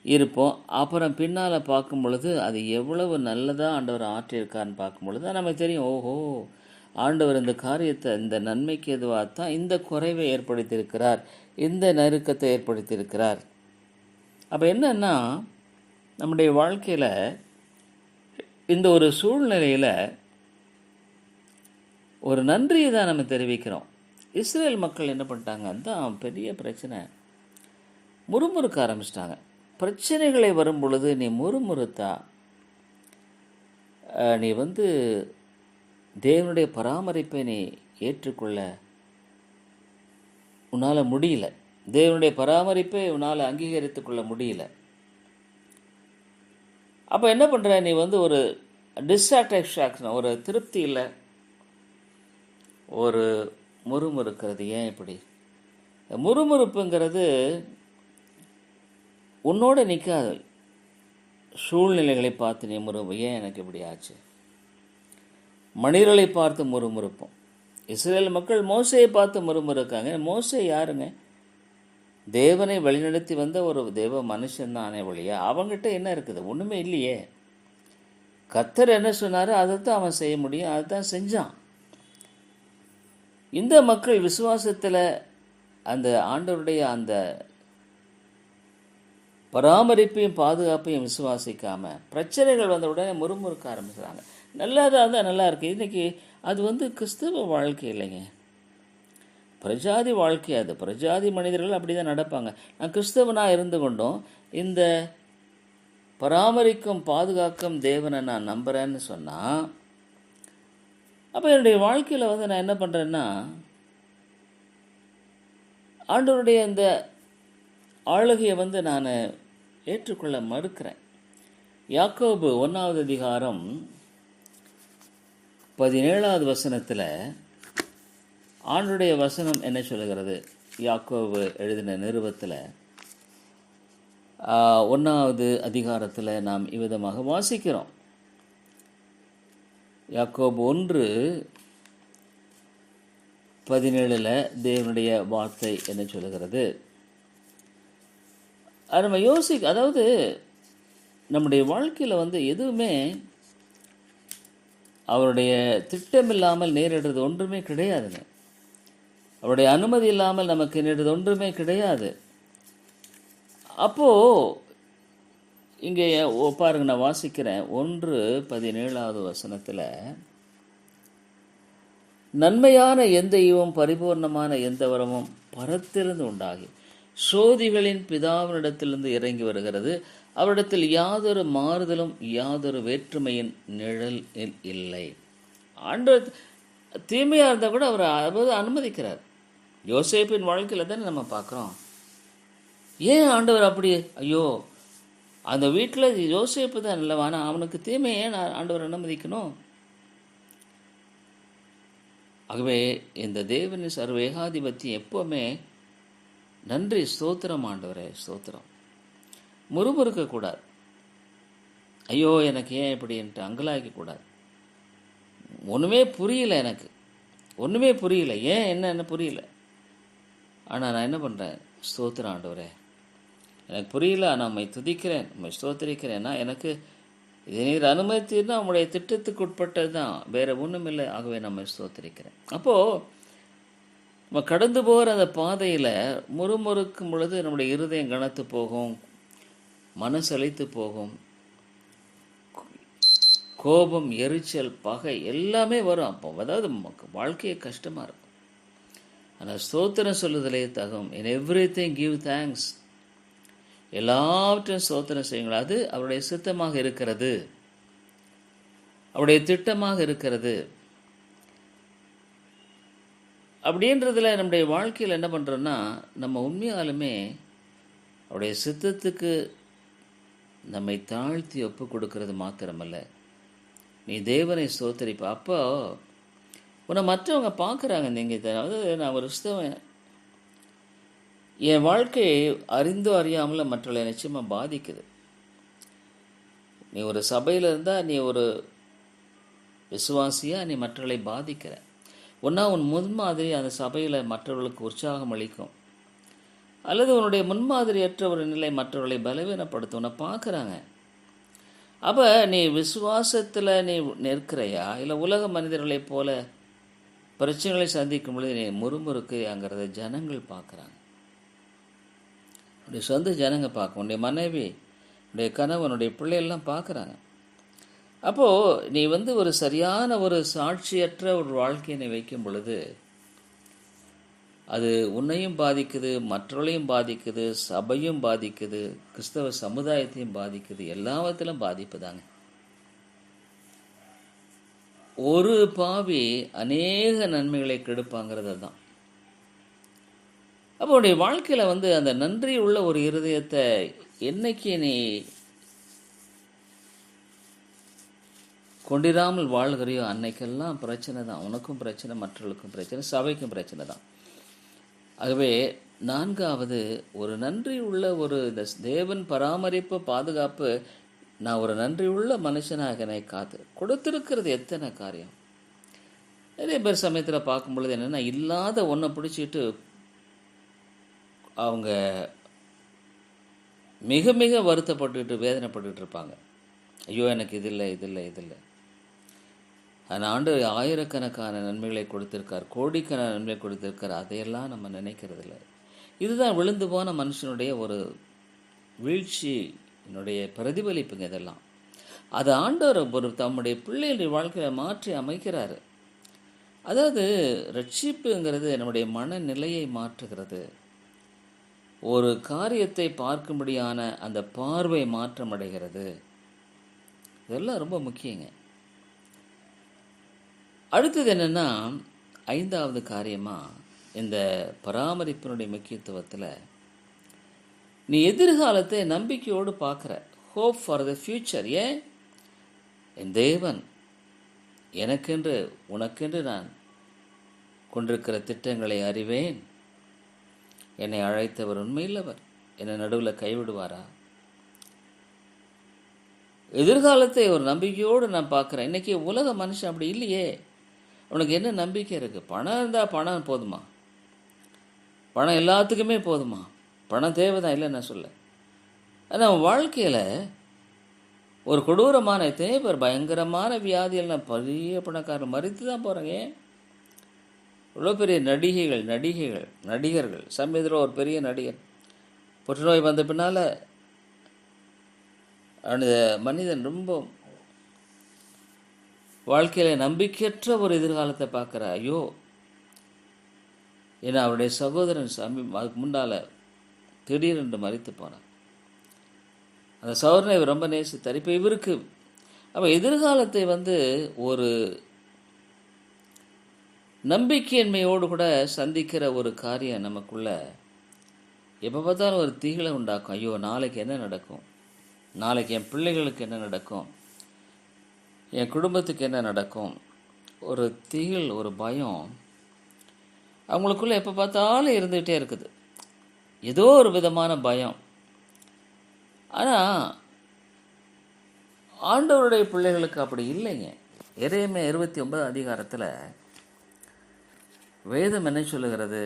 இருப்போம். அப்புறம் பின்னால் பார்க்கும் பொழுது அது எவ்வளவு நல்லதாக ஆண்டவர் ஆற்றியிருக்கான்னு பார்க்கும் பொழுது தான் நமக்கு தெரியும், ஓஹோ, ஆண்டவர் இந்த காரியத்தை, இந்த நன்மைக்கு எதுவாக தான் இந்த குறைவை ஏற்படுத்தியிருக்கிறார், இந்த நெருக்கத்தை ஏற்படுத்தியிருக்கிறார். அப்போ என்னன்னா, நம்முடைய வாழ்க்கையில் இந்த ஒரு சூழ்நிலையில் ஒரு நன்றியை தான் நம்ம தெரிவிக்கிறோம். இஸ்ரேல் மக்கள் என்ன பண்ணிட்டாங்க, அதுதான் பெரிய பிரச்சனை, முறுமுறுக்க ஆரம்பிச்சிட்டாங்க. பிரச்சனைகளை வரும் பொழுது நீ முறுமுறுத்தா நீ தேவனுடைய பராமரிப்பை நீ ஏற்றுக்கொள்ள உன்னால் முடியல, தேவனுடைய பராமரிப்பை உன்னால் அங்கீகரித்து கொள்ள முடியல. அப்போ என்ன பண்ணுற, நீ ஒரு டிஸ்சாட்டிஸ்ஃபேக்ஷன், ஒரு திருப்தி இல்லை, ஒரு முறுமுறுக்கிறது. ஏன் இப்படி? முறுமுறுப்புங்கிறது உன்னோட நிற்காது. சூழ்நிலைகளை பார்த்து நீ ஏன் எனக்கு இப்படி ஆச்சு, மனிதர்களை பார்த்து முறுமுறுப்போம். இஸ்ரேல் மக்கள் மோசையை பார்த்து முறுமுறுக்காங்க. மோசே யாருங்க? தேவனை வழிநடத்தி வந்த ஒரு தேவ மனுஷன் தானே ஒழிய அவங்ககிட்ட என்ன இருக்குது? ஒன்றுமே இல்லையே. கர்த்தர் என்ன சொன்னாரோ அதைத்தான் அவன் செய்ய முடியும், அதை தான் செஞ்சான். இந்த மக்கள் விசுவாசத்தில் அந்த ஆண்டவருடைய அந்த பராமரிப்பையும் பாதுகாப்பையும் விசுவாசிக்காமல் பிரச்சனைகள் வந்த உடனே முறுமுறுக்க ஆரம்பிக்கிறாங்க. நல்லதாக இருந்தால் நல்லா இருக்குது. இன்றைக்கி அது கிறிஸ்தவ வாழ்க்கை இல்லைங்க, பிரஜாதி வாழ்க்கை. அது பிரஜாதி மனிதர்கள் அப்படி தான் நடப்பாங்க. நான் கிறிஸ்தவனாக இருந்து கொண்டும் இந்த பராமரிக்கும் பாதுகாக்கும் தேவனை நான் நம்புகிறேன்னு சொன்னால், அப்போ என்னுடைய வாழ்க்கையில் நான் என்ன பண்ணுறேன்னா, ஆண்டவருடைய இந்த ஆளுகையை நான் ஏற்றுக்கொள்ள மறுக்கிறேன். யாக்கோபு 1வது அதிகாரம் 17வது வசனத்தில் ஆண்டவருடைய வசனம் என்ன சொல்லுகிறது? யாக்கோபு எழுதின நிருபத்தில் 1வது அதிகாரத்தில் நாம் இவ்விதமாக வாசிக்கிறோம். யாக்கோபு 1:17 தேவனுடைய வார்த்தை என்ன சொல்லுகிறது? அது நம்ம அதாவது நம்முடைய வாழ்க்கையில் எதுவுமே அவருடைய திட்டமில்லாமல் நேரிடுறது ஒன்றுமே கிடையாதுங்க. அவருடைய அனுமதி இல்லாமல் நமக்கு நேரிடுறது ஒன்றுமே கிடையாது. அப்போது இங்கே பாருங்க, நான் வாசிக்கிறேன். 1:17வது வசனத்தில், நன்மையான எந்த ஈவும் பரிபூர்ணமான எந்த வரமும் பரத்திலிருந்து உண்டாகி சோதிகளின் பிதாவினிடத்திலிருந்து இறங்கி வருகிறது. அவரிடத்தில் யாதொரு மாறுதலும் யாதொரு வேற்றுமையின் நிழல் இல்லை. ஆண்டவர் தீமையாக இருந்தால் கூட அவர் அனுமதிக்கிறார். யோசேப்பின் வாழ்க்கையில் தானே நம்ம பார்க்குறோம். ஏன் ஆண்டவர் அப்படி, ஐயோ அந்த வீட்டில் யோசேப்பு தான் இல்லைவா, ஆனால் அவனுக்கு தீமையை ஏன் ஆண்டவர் அனுமதிக்கணும்? ஆகவே இந்த தேவனின் சர்வ ஏகாதிபத்தியம் எப்போவுமே நன்றி, ஸ்தோத்திரம் ஆண்டவரே ஸ்தோத்திரம். முறுமுறுக்கக்கூடாது. ஐயோ எனக்கு ஏன் இப்படின்ட்டு அங்கலாய்க்கக்கூடாது. ஒன்றுமே புரியல, எனக்கு ஒன்றுமே புரியல, ஏன் என்ன புரியல. ஆனால் நான் என்ன பண்ணுறேன்? ஸ்தோத்திரம் ஆண்டவரே, எனக்கு புரியல, நான் உம்மை துதிக்கிறேன், உம்மை ஸ்தோத்திரிக்கிறேன்னா எனக்கு இதை நீர் அனுமதித்தீர்னா உங்களுடைய திட்டத்துக்கு உட்பட்டது தான், வேறு ஒன்றும் இல்லை. ஆகவே நம்ம ஸ்தோத்திரிக்கிறேன். அப்போது நம்ம கடந்து போகிற அந்த பாதையில் முறுமுறுக்கும் பொழுது நம்முடைய இருதயம் கனத்து போகும், மனசளித்து போகும், கோபம், எரிச்சல், பகை எல்லாமே வரும். அப்போ அதாவது வாழ்க்கையை கஷ்டமாக இருக்கும். ஆனால் ஸ்தோத்திரம் சொல்லுதலே தகும். இன் எவ்ரிதிங் கிவ் தேங்க்ஸ். எல்லாவற்றையும் ஸ்தோத்திரம் செய்யுங்கள். அது அவருடைய சித்தமாக இருக்கிறது, அவருடைய திட்டமாக இருக்கிறது. அப்படின்றதுல நம்முடைய வாழ்க்கையில் என்ன பண்ணுறோன்னா, நம்ம உண்மையாலுமே அவருடைய சித்தத்துக்கு நம்மை தாழ்த்தி ஒப்பு கொடுக்கறது மாத்திரமல்ல, நீ தேவனை ஸ்தோத்தரிப்ப. அப்போ உன்னை மற்றவங்க பார்க்குறாங்க. நீங்கள் அதாவது நான் ஒரு கிறிஸ்தவன், என் வாழ்க்கையை அறிந்தோ அறியாமல் மற்றவர்களை நிச்சயமாக பாதிக்குது. நீ ஒரு சபையில் இருந்தால், நீ ஒரு விசுவாசியாக நீ மற்றவர்களை பாதிக்கிற. ஒன்றா உன் முன்மாதிரி அந்த சபையில் மற்றவர்களுக்கு உற்சாகம் அளிக்கும், அல்லது உன்னுடைய முன்மாதிரியற்ற ஒரு நிலை மற்றவர்களை பலவீனப்படுத்தும். உன்னை பார்க்குறாங்க. அப்போ நீ விசுவாசத்தில் நீ நிற்கிறையா, இல்லை உலக மனிதர்களைப் போல பிரச்சனைகளை சந்திக்கும் பொழுது நீ முறுமுறுக்கையாங்கிறத ஜனங்கள் பார்க்குறாங்க. உன்னுடைய சொந்த ஜனங்க பார்க்க, உன்னுடைய மனைவி, உன்னுடைய கணவன், உன்னுடைய பிள்ளைகள்லாம் பார்க்குறாங்க. அப்போது நீ ஒரு சரியான ஒரு சாட்சியற்ற ஒரு வாழ்க்கையை நீ வைக்கும் பொழுது அது உன்னையும் பாதிக்குது, மற்றவர்களையும் பாதிக்குது, சபையும் பாதிக்குது, கிறிஸ்தவ சமுதாயத்தையும் பாதிக்குது, எல்லாவற்றிலும் பாதிப்பு தாங்க. ஒரு பாவி அநேக நன்மைகளை கெடுப்பாங்கிறது தான். அப்போ உன்னுடைய வாழ்க்கையில் அந்த நன்றி உள்ள ஒரு இருதயத்தை என்னைக்கு நீ கொண்டிராமல் வாழ்கிறையோ அன்னைக்கெல்லாம் பிரச்சனை தான். உனக்கும் பிரச்சனை, மற்றவர்களுக்கும் பிரச்சனை, சபைக்கும் பிரச்சனை தான். ஆகவே நான்காவது, ஒரு நன்றி உள்ள ஒரு இந்த தேவன் பராமரிப்பு, பாதுகாப்பு, நான் ஒரு நன்றி உள்ள மனுஷனாக என்னை காத்து கொடுத்துருக்கிறது எத்தனை காரியம். நிறைய பேர் சமயத்தில் பார்க்கும் பொழுது என்னென்னா, இல்லாத ஒன்றை பிடிச்சிட்டு அவங்க மிக மிக வருத்தப்பட்டுக்கிட்டு வேதனைப்பட்டுக்கிட்டு இருப்பாங்க. ஐயோ எனக்கு இது இல்லை இது இல்லை இது இல்லை. அந்த ஆண்டு ஆயிரக்கணக்கான நன்மைகளை கொடுத்திருக்கார், கோடிக்கணக்கான நன்மைகளை கொடுத்திருக்கார். அதையெல்லாம் நம்ம நினைக்கிறதில்ல. இதுதான் விழுந்து போன மனுஷனுடைய ஒரு வீழ்ச்சியினுடைய பிரதிபலிப்புங்க இதெல்லாம். அது ஆண்டவர் ஒரு தம்முடைய பிள்ளைகளுடைய வாழ்க்கையை மாற்றி அமைக்கிறாரு. அதாவது ரட்சிப்புங்கிறது நம்முடைய மனநிலையை மாற்றுகிறது. ஒரு காரியத்தை பார்க்கும்படியான அந்த பார்வை மாற்றம் அடைகிறது. இதெல்லாம் ரொம்ப முக்கியங்க. அடுத்தது என்னென்னா, 5வது காரியமாக இந்த பராமரிப்பினுடைய முக்கியத்துவத்தில் நீ எதிர்காலத்தை நம்பிக்கையோடு பார்க்குற. Hope for the future. ஏன்? என் தேவன் எனக்கென்று உனக்கென்று நான் கொண்டிருக்கிற திட்டங்களை அறிவேன். என்னை அழைத்தவர் உண்மையில்லவர். என்னை நடுவில் கைவிடுவாரா? எதிர்காலத்தை ஒரு நம்பிக்கையோடு நான் பார்க்குறேன். இன்றைக்கி உலக மனுஷன் அப்படி இல்லையே. அவனுக்கு என்ன நம்பிக்கை இருக்குது? பணம் இருந்தால் பணம் போதுமா? பணம் எல்லாத்துக்குமே போதுமா? பணம் தேவைதான், இல்லை நான் சொல்ல. ஆனால் வாழ்க்கையில் ஒரு கொடூரமான எத்தனை பேர் பயங்கரமான வியாதியெல்லாம் பெரிய பணக்காரர் மறித்து தான் போகிறாங்க. இவ்வளோ பெரிய நடிகர்கள். சமீபத்தில் ஒரு பெரிய நடிகர் புற்றுநோய் வந்த பின்னால் அந்த மனிதன் ரொம்ப வாழ்க்கையில் நம்பிக்கையற்ற ஒரு எதிர்காலத்தை பார்க்குற. ஐயோ, ஏன்னா அவருடைய சகோதரன் அதுக்கு முன்னால் திடீரென்று மறித்து போனார். அந்த சகோதரனை இவர் ரொம்ப நேசித்தார். இப்போ இவருக்கு அப்போ எதிர்காலத்தை ஒரு நம்பிக்கையின்மையோடு கூட சந்திக்கிற ஒரு காரியம் நமக்குள்ள எப்போ பார்த்தாலும் ஒரு திகிலை உண்டாக்கும். ஐயோ, நாளைக்கு என்ன நடக்கும்? நாளைக்கு என் பிள்ளைகளுக்கு என்ன நடக்கும்? என் குடும்பத்துக்கு என்ன நடக்கும்? ஒரு திகில், ஒரு பயம் அவங்களுக்குள்ள எப்போ பார்த்தாலும் இருந்துகிட்டே இருக்குது. ஏதோ ஒரு விதமான பயம். ஆனால் ஆண்டவருடைய பிள்ளைகளுக்கு அப்படி இல்லைங்க. எரேமியா 29 அதிகாரத்தில் வேதம் என்ன சொல்லுகிறது?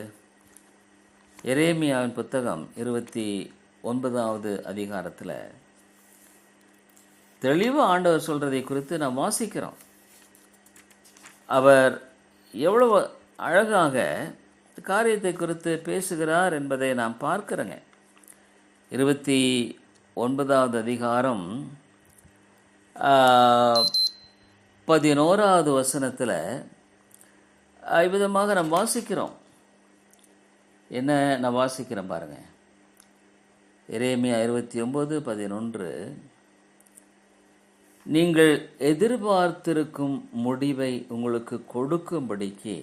எரேமியாவின் புத்தகம் 29வது அதிகாரத்தில் தெளிவாக ஆண்டவர் சொல்கிறதை குறித்து நாம் வாசிக்கிறோம். அவர் எவ்வளவு அழகாக காரியத்தை குறித்து பேசுகிறார் என்பதை நாம் பார்க்கிறோங்க. 29வது அதிகாரம் 11வது வசனத்தில் இவ்விதமாக நாம் வாசிக்கிறோம். என்ன நான் வாசிக்கிறேன் பாருங்கள். எரேமியா 29:11, நீங்கள் எதிர்பார்த்திருக்கும் முடிவை உங்களுக்கு கொடுக்கும்படிக்கு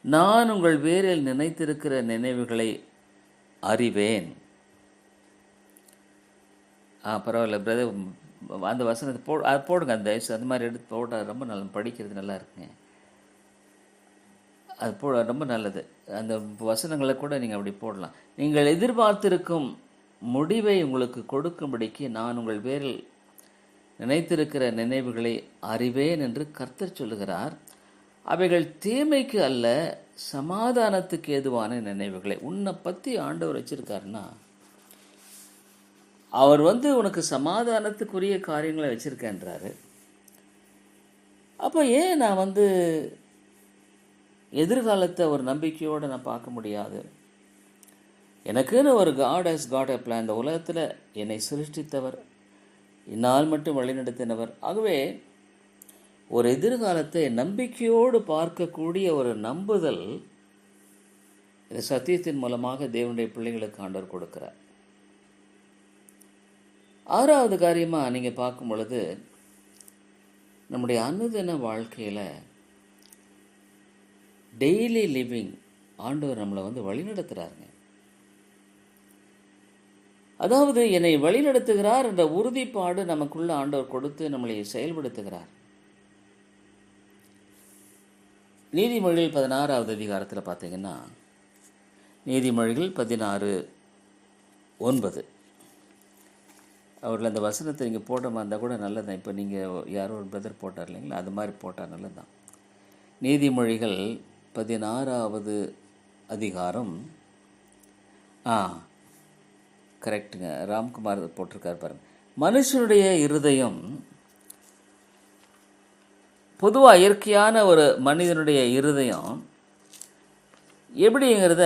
நான் உங்கள் வேரில் நினைத்திருக்கிற நினைவுகளை அறிவேன். பரவாயில்ல பிரதர், அந்த வசனத்தை அது போடுங்க. அந்த மாதிரி எடுத்து போட்டால் ரொம்ப நல்லா, படிக்கிறது நல்லா இருக்குங்க. அது ரொம்ப நல்லது. அந்த வசனங்களை கூட நீங்கள் அப்படி போடலாம். நீங்கள் எதிர்பார்த்திருக்கும் முடிவை உங்களுக்கு கொடுக்கும்படிக்கு நான் உங்கள் பேரில் நினைத்திருக்கிற நினைவுகளை அறிவேன் என்று கர்த்தர் சொல்லுகிறார். அவைகள் தீமைக்கு அல்ல, சமாதானத்துக்கு ஏதுவான நினைவுகளை. உன்னை பற்றி ஆண்டவர் வச்சிருக்காருன்னா அவர் உனக்கு சமாதானத்துக்குரிய காரியங்களை வச்சிருக்கேன்றாரு. அப்போ ஏன் நான் எதிர்காலத்தை ஒரு நம்பிக்கையோடு நான் பார்க்க முடியாது? எனக்குன்னு ஒரு God has got a plan. இந்த உலகத்தில் என்னை சிருஷ்டித்தவர், இந்நாள் மட்டும் வழிநடத்தினவர். ஆகவே ஒரு எதிர்காலத்தை நம்பிக்கையோடு பார்க்கக்கூடிய ஒரு நம்புதல் இந்த சத்தியத்தின் மூலமாக தேவனுடைய பிள்ளைகளுக்கு ஆண்டவர் கொடுக்கிறார். 6வது காரியமாக நீங்கள் பார்க்கும் பொழுது, நம்முடைய அனுதின வாழ்க்கையில் டெய்லி லிவிங் ஆண்டவர் நம்மளை வழிநடத்துகிறாருங்க. அதாவது என்னை வழிநடத்துகிறார் என்ற உறுதிப்பாடு நமக்குள்ள ஆண்டவர் கொடுத்து நம்மளை செயல்படுத்துகிறார். நீதிமொழிகள் 16வது அதிகாரத்தில் பார்த்தீங்கன்னா, நீதிமொழிகள் 16:9, அவர்கள் அந்த வசனத்தை நீங்கள் போட்ட மாதிரி இருந்தால் கூட நல்லதான். இப்போ நீங்கள் யாரோ ஒரு பிரதர் போட்டார் இல்லைங்களா, அது மாதிரி போட்டால் நல்லதுதான். நீதிமொழிகள் 16வது அதிகாரம், கரெக்டுங்க, ராம்குமார் போட்டிருக்கார் பாருங்கள். மனுஷனுடைய இருதயம் பொதுவாக இயற்கையான ஒரு மனிதனுடைய இருதயம் எப்படிங்கிறத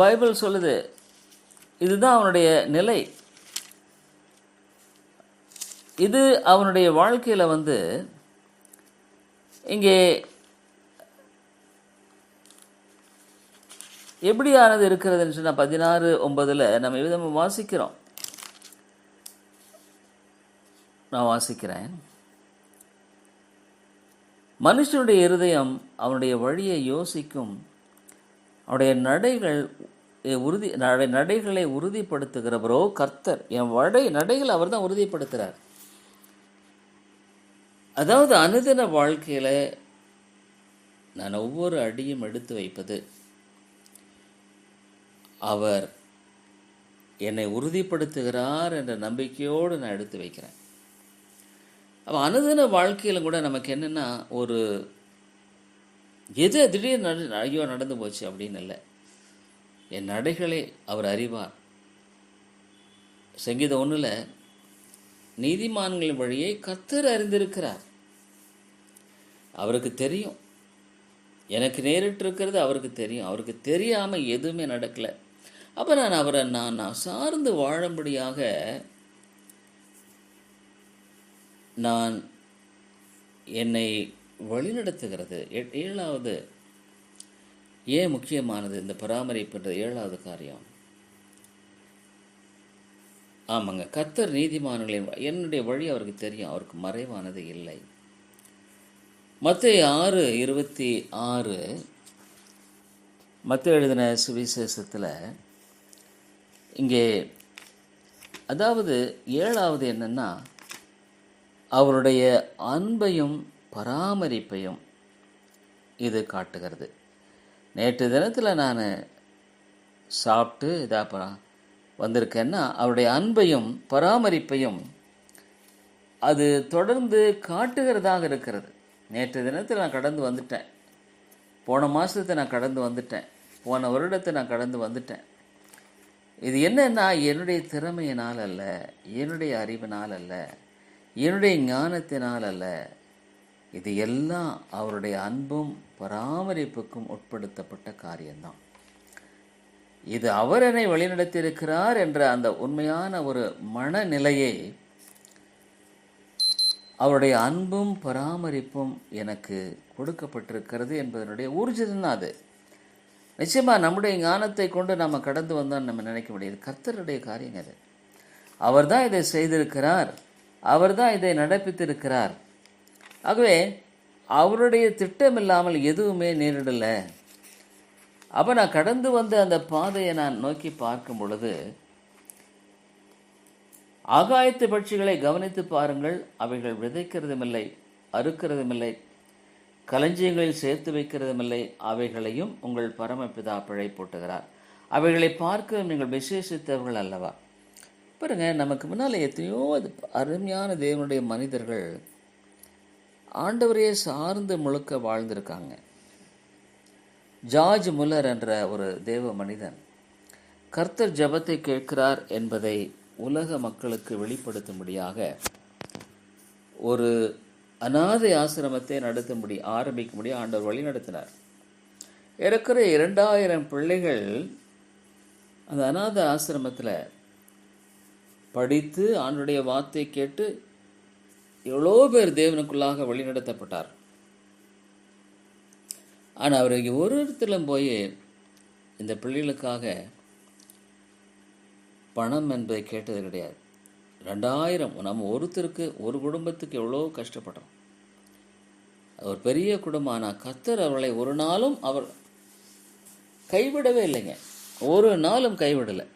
பைபிள் சொல்லுது. இதுதான் அவனுடைய நிலை. இது அவனுடைய வாழ்க்கையில் இங்கே எப்படியானது இருக்கிறதுன்னு சொன்னால் 16:9 நம்ம விதமாக வாசிக்கிறோம். நான் வாசிக்கிறேன். மனுஷனுடைய இருதயம் அவனுடைய வழியை யோசிக்கும், அவனுடைய நடைகளை உறுதிப்படுத்துகிறவரோ கர்த்தர். என் நடைகளை அவர் தான் உறுதிப்படுத்துகிறார். அதாவது அனுதின வாழ்க்கையில் நான் ஒவ்வொரு அடியும் எடுத்து வைப்பது அவர் என்னை உறுதிப்படுத்துகிறார் என்ற நம்பிக்கையோடு நான் எடுத்து வைக்கிறேன். அப்போ அனுதின வாழ்க்கையில் கூட நமக்கு என்னென்னா, ஒரு எது திடீர்னு ஐயோ நடந்து போச்சு அப்படின்னு இல்லை. என் நடைகளை அவர் அறிவார். சங்கீதம் 1 நீதிமான்களின் வழியை கர்த்தர் அறிந்திருக்கிறார். அவருக்கு தெரியும். எனக்கு நேரிட்டு இருக்கிறது அவருக்கு தெரியும். அவருக்கு தெரியாமல் எதுவுமே நடக்கலை. அப்போ நான் சார்ந்து வாழும்படியாக நான் என்னை வழிநடத்துகிறது. 7வது ஏன் முக்கியமானது இந்த பராமரிப்புன்றது? 7வது காரியம். ஆமாங்க, கர்த்தர் நீதிமான்களின் என்னுடைய வழி அவருக்கு தெரியும். அவருக்கு மறைவானது இல்லை. மத்தேயு 6:26 மத்தேயு எழுதின சுவிசேஷத்தில் இங்கே அதாவது 7வது என்னன்னா, அவருடைய அன்பையும் பராமரிப்பையும் இது காட்டுகிறது. நேற்று தினத்தில் நான் சாப்பிட்டு இதாக வந்திருக்கேன்னா அவருடைய அன்பையும் பராமரிப்பையும் அது தொடர்ந்து காட்டுகிறதாக இருக்கிறது. நேற்று தினத்தில் நான் கடந்து வந்துட்டேன். போன மாதத்தை நான் கடந்து வந்துட்டேன். போன வருடத்தை நான் கடந்து வந்துட்டேன். இது என்னன்னா, என்னுடைய திறமையினால் அல்ல, என்னுடைய அறிவினால் அல்ல, என்னுடைய ஞானத்தினால் அல்ல. இது எல்லாம் அவருடைய அன்பும் பராமரிப்புக்கும் உட்படுத்தப்பட்ட காரியம்தான். இது அவர் என்னை வழிநடத்தியிருக்கிறார் என்ற அந்த உண்மையான ஒரு மனநிலையை அவருடைய அன்பும் பராமரிப்பும் எனக்கு கொடுக்கப்பட்டிருக்கிறது என்பதனுடைய ஊர்ஜிதம் தான் அது. நிச்சயமாக நம்முடைய ஞானத்தை கொண்டு நாம் கடந்து வந்தோம்னு நம்ம நினைக்க முடியாது. கர்த்தருடைய காரியம் அது. அவர் தான் இதை செய்திருக்கிறார். அவர் தான் இதை நடப்பித்திருக்கிறார். ஆகவே அவருடைய திட்டம் இல்லாமல் எதுவுமே நேரிடலை. அப்போ நான் கடந்து வந்த அந்த பாதையை நான் நோக்கி பார்க்கும் பொழுது, ஆகாயத்து பட்சிகளை கவனித்து பாருங்கள். அவைகள் விதைக்கிறதுமில்லை, அறுக்கிறதுமில்லை, களஞ்சியங்களில் சேர்த்து வைக்கிறதுமில்லை. அவைகளையும் உங்கள் பரமபிதா பிழை போட்டுகிறார். அவைகளை பார்க்க நீங்கள் விசேஷித்தவர்கள் அல்லவா? பாருங்க, நமக்கு முன்னால் எத்தனையோ அருமையான தேவனுடைய மனிதர்கள் ஆண்டவரையே சார்ந்து முழுக்க வாழ்ந்திருக்காங்க. ஜார்ஜ் முல்லர் என்ற ஒரு தேவ மனிதன் கர்த்தர் ஜெபத்தை கேட்கிறார் என்பதை உலக மக்களுக்கு வெளிப்படுத்தும்படியாக ஒரு அநாதை ஆசிரமத்தை ஆரம்பிக்கும்படி ஆண்டவர் வழி நடத்தினார். ஏறக்குறை 2000 பிள்ளைகள் அந்த அநாத ஆசிரமத்தில் படித்து ஆண்டவருடைய வார்த்தை கேட்டு எவ்வளோ பேர் தேவனுக்குள்ளாக வழிநடத்தப்பட்டார். ஆனால் அவருக்கு ஒரு இடத்துலையும் போய் இந்த பிள்ளைகளுக்காக பணம் என்பதை கேட்டது கிடையாது. 2000 நம்ம ஒருத்தருக்கு ஒரு குடும்பத்துக்கு எவ்வளோ கஷ்டப்படுறோம். ஒரு பெரிய குடும்பம். ஆனால் கர்த்தர் அவர்களை ஒரு நாளும் அவர் கைவிடவே இல்லைங்க. ஒரு நாளும் கைவிடலை.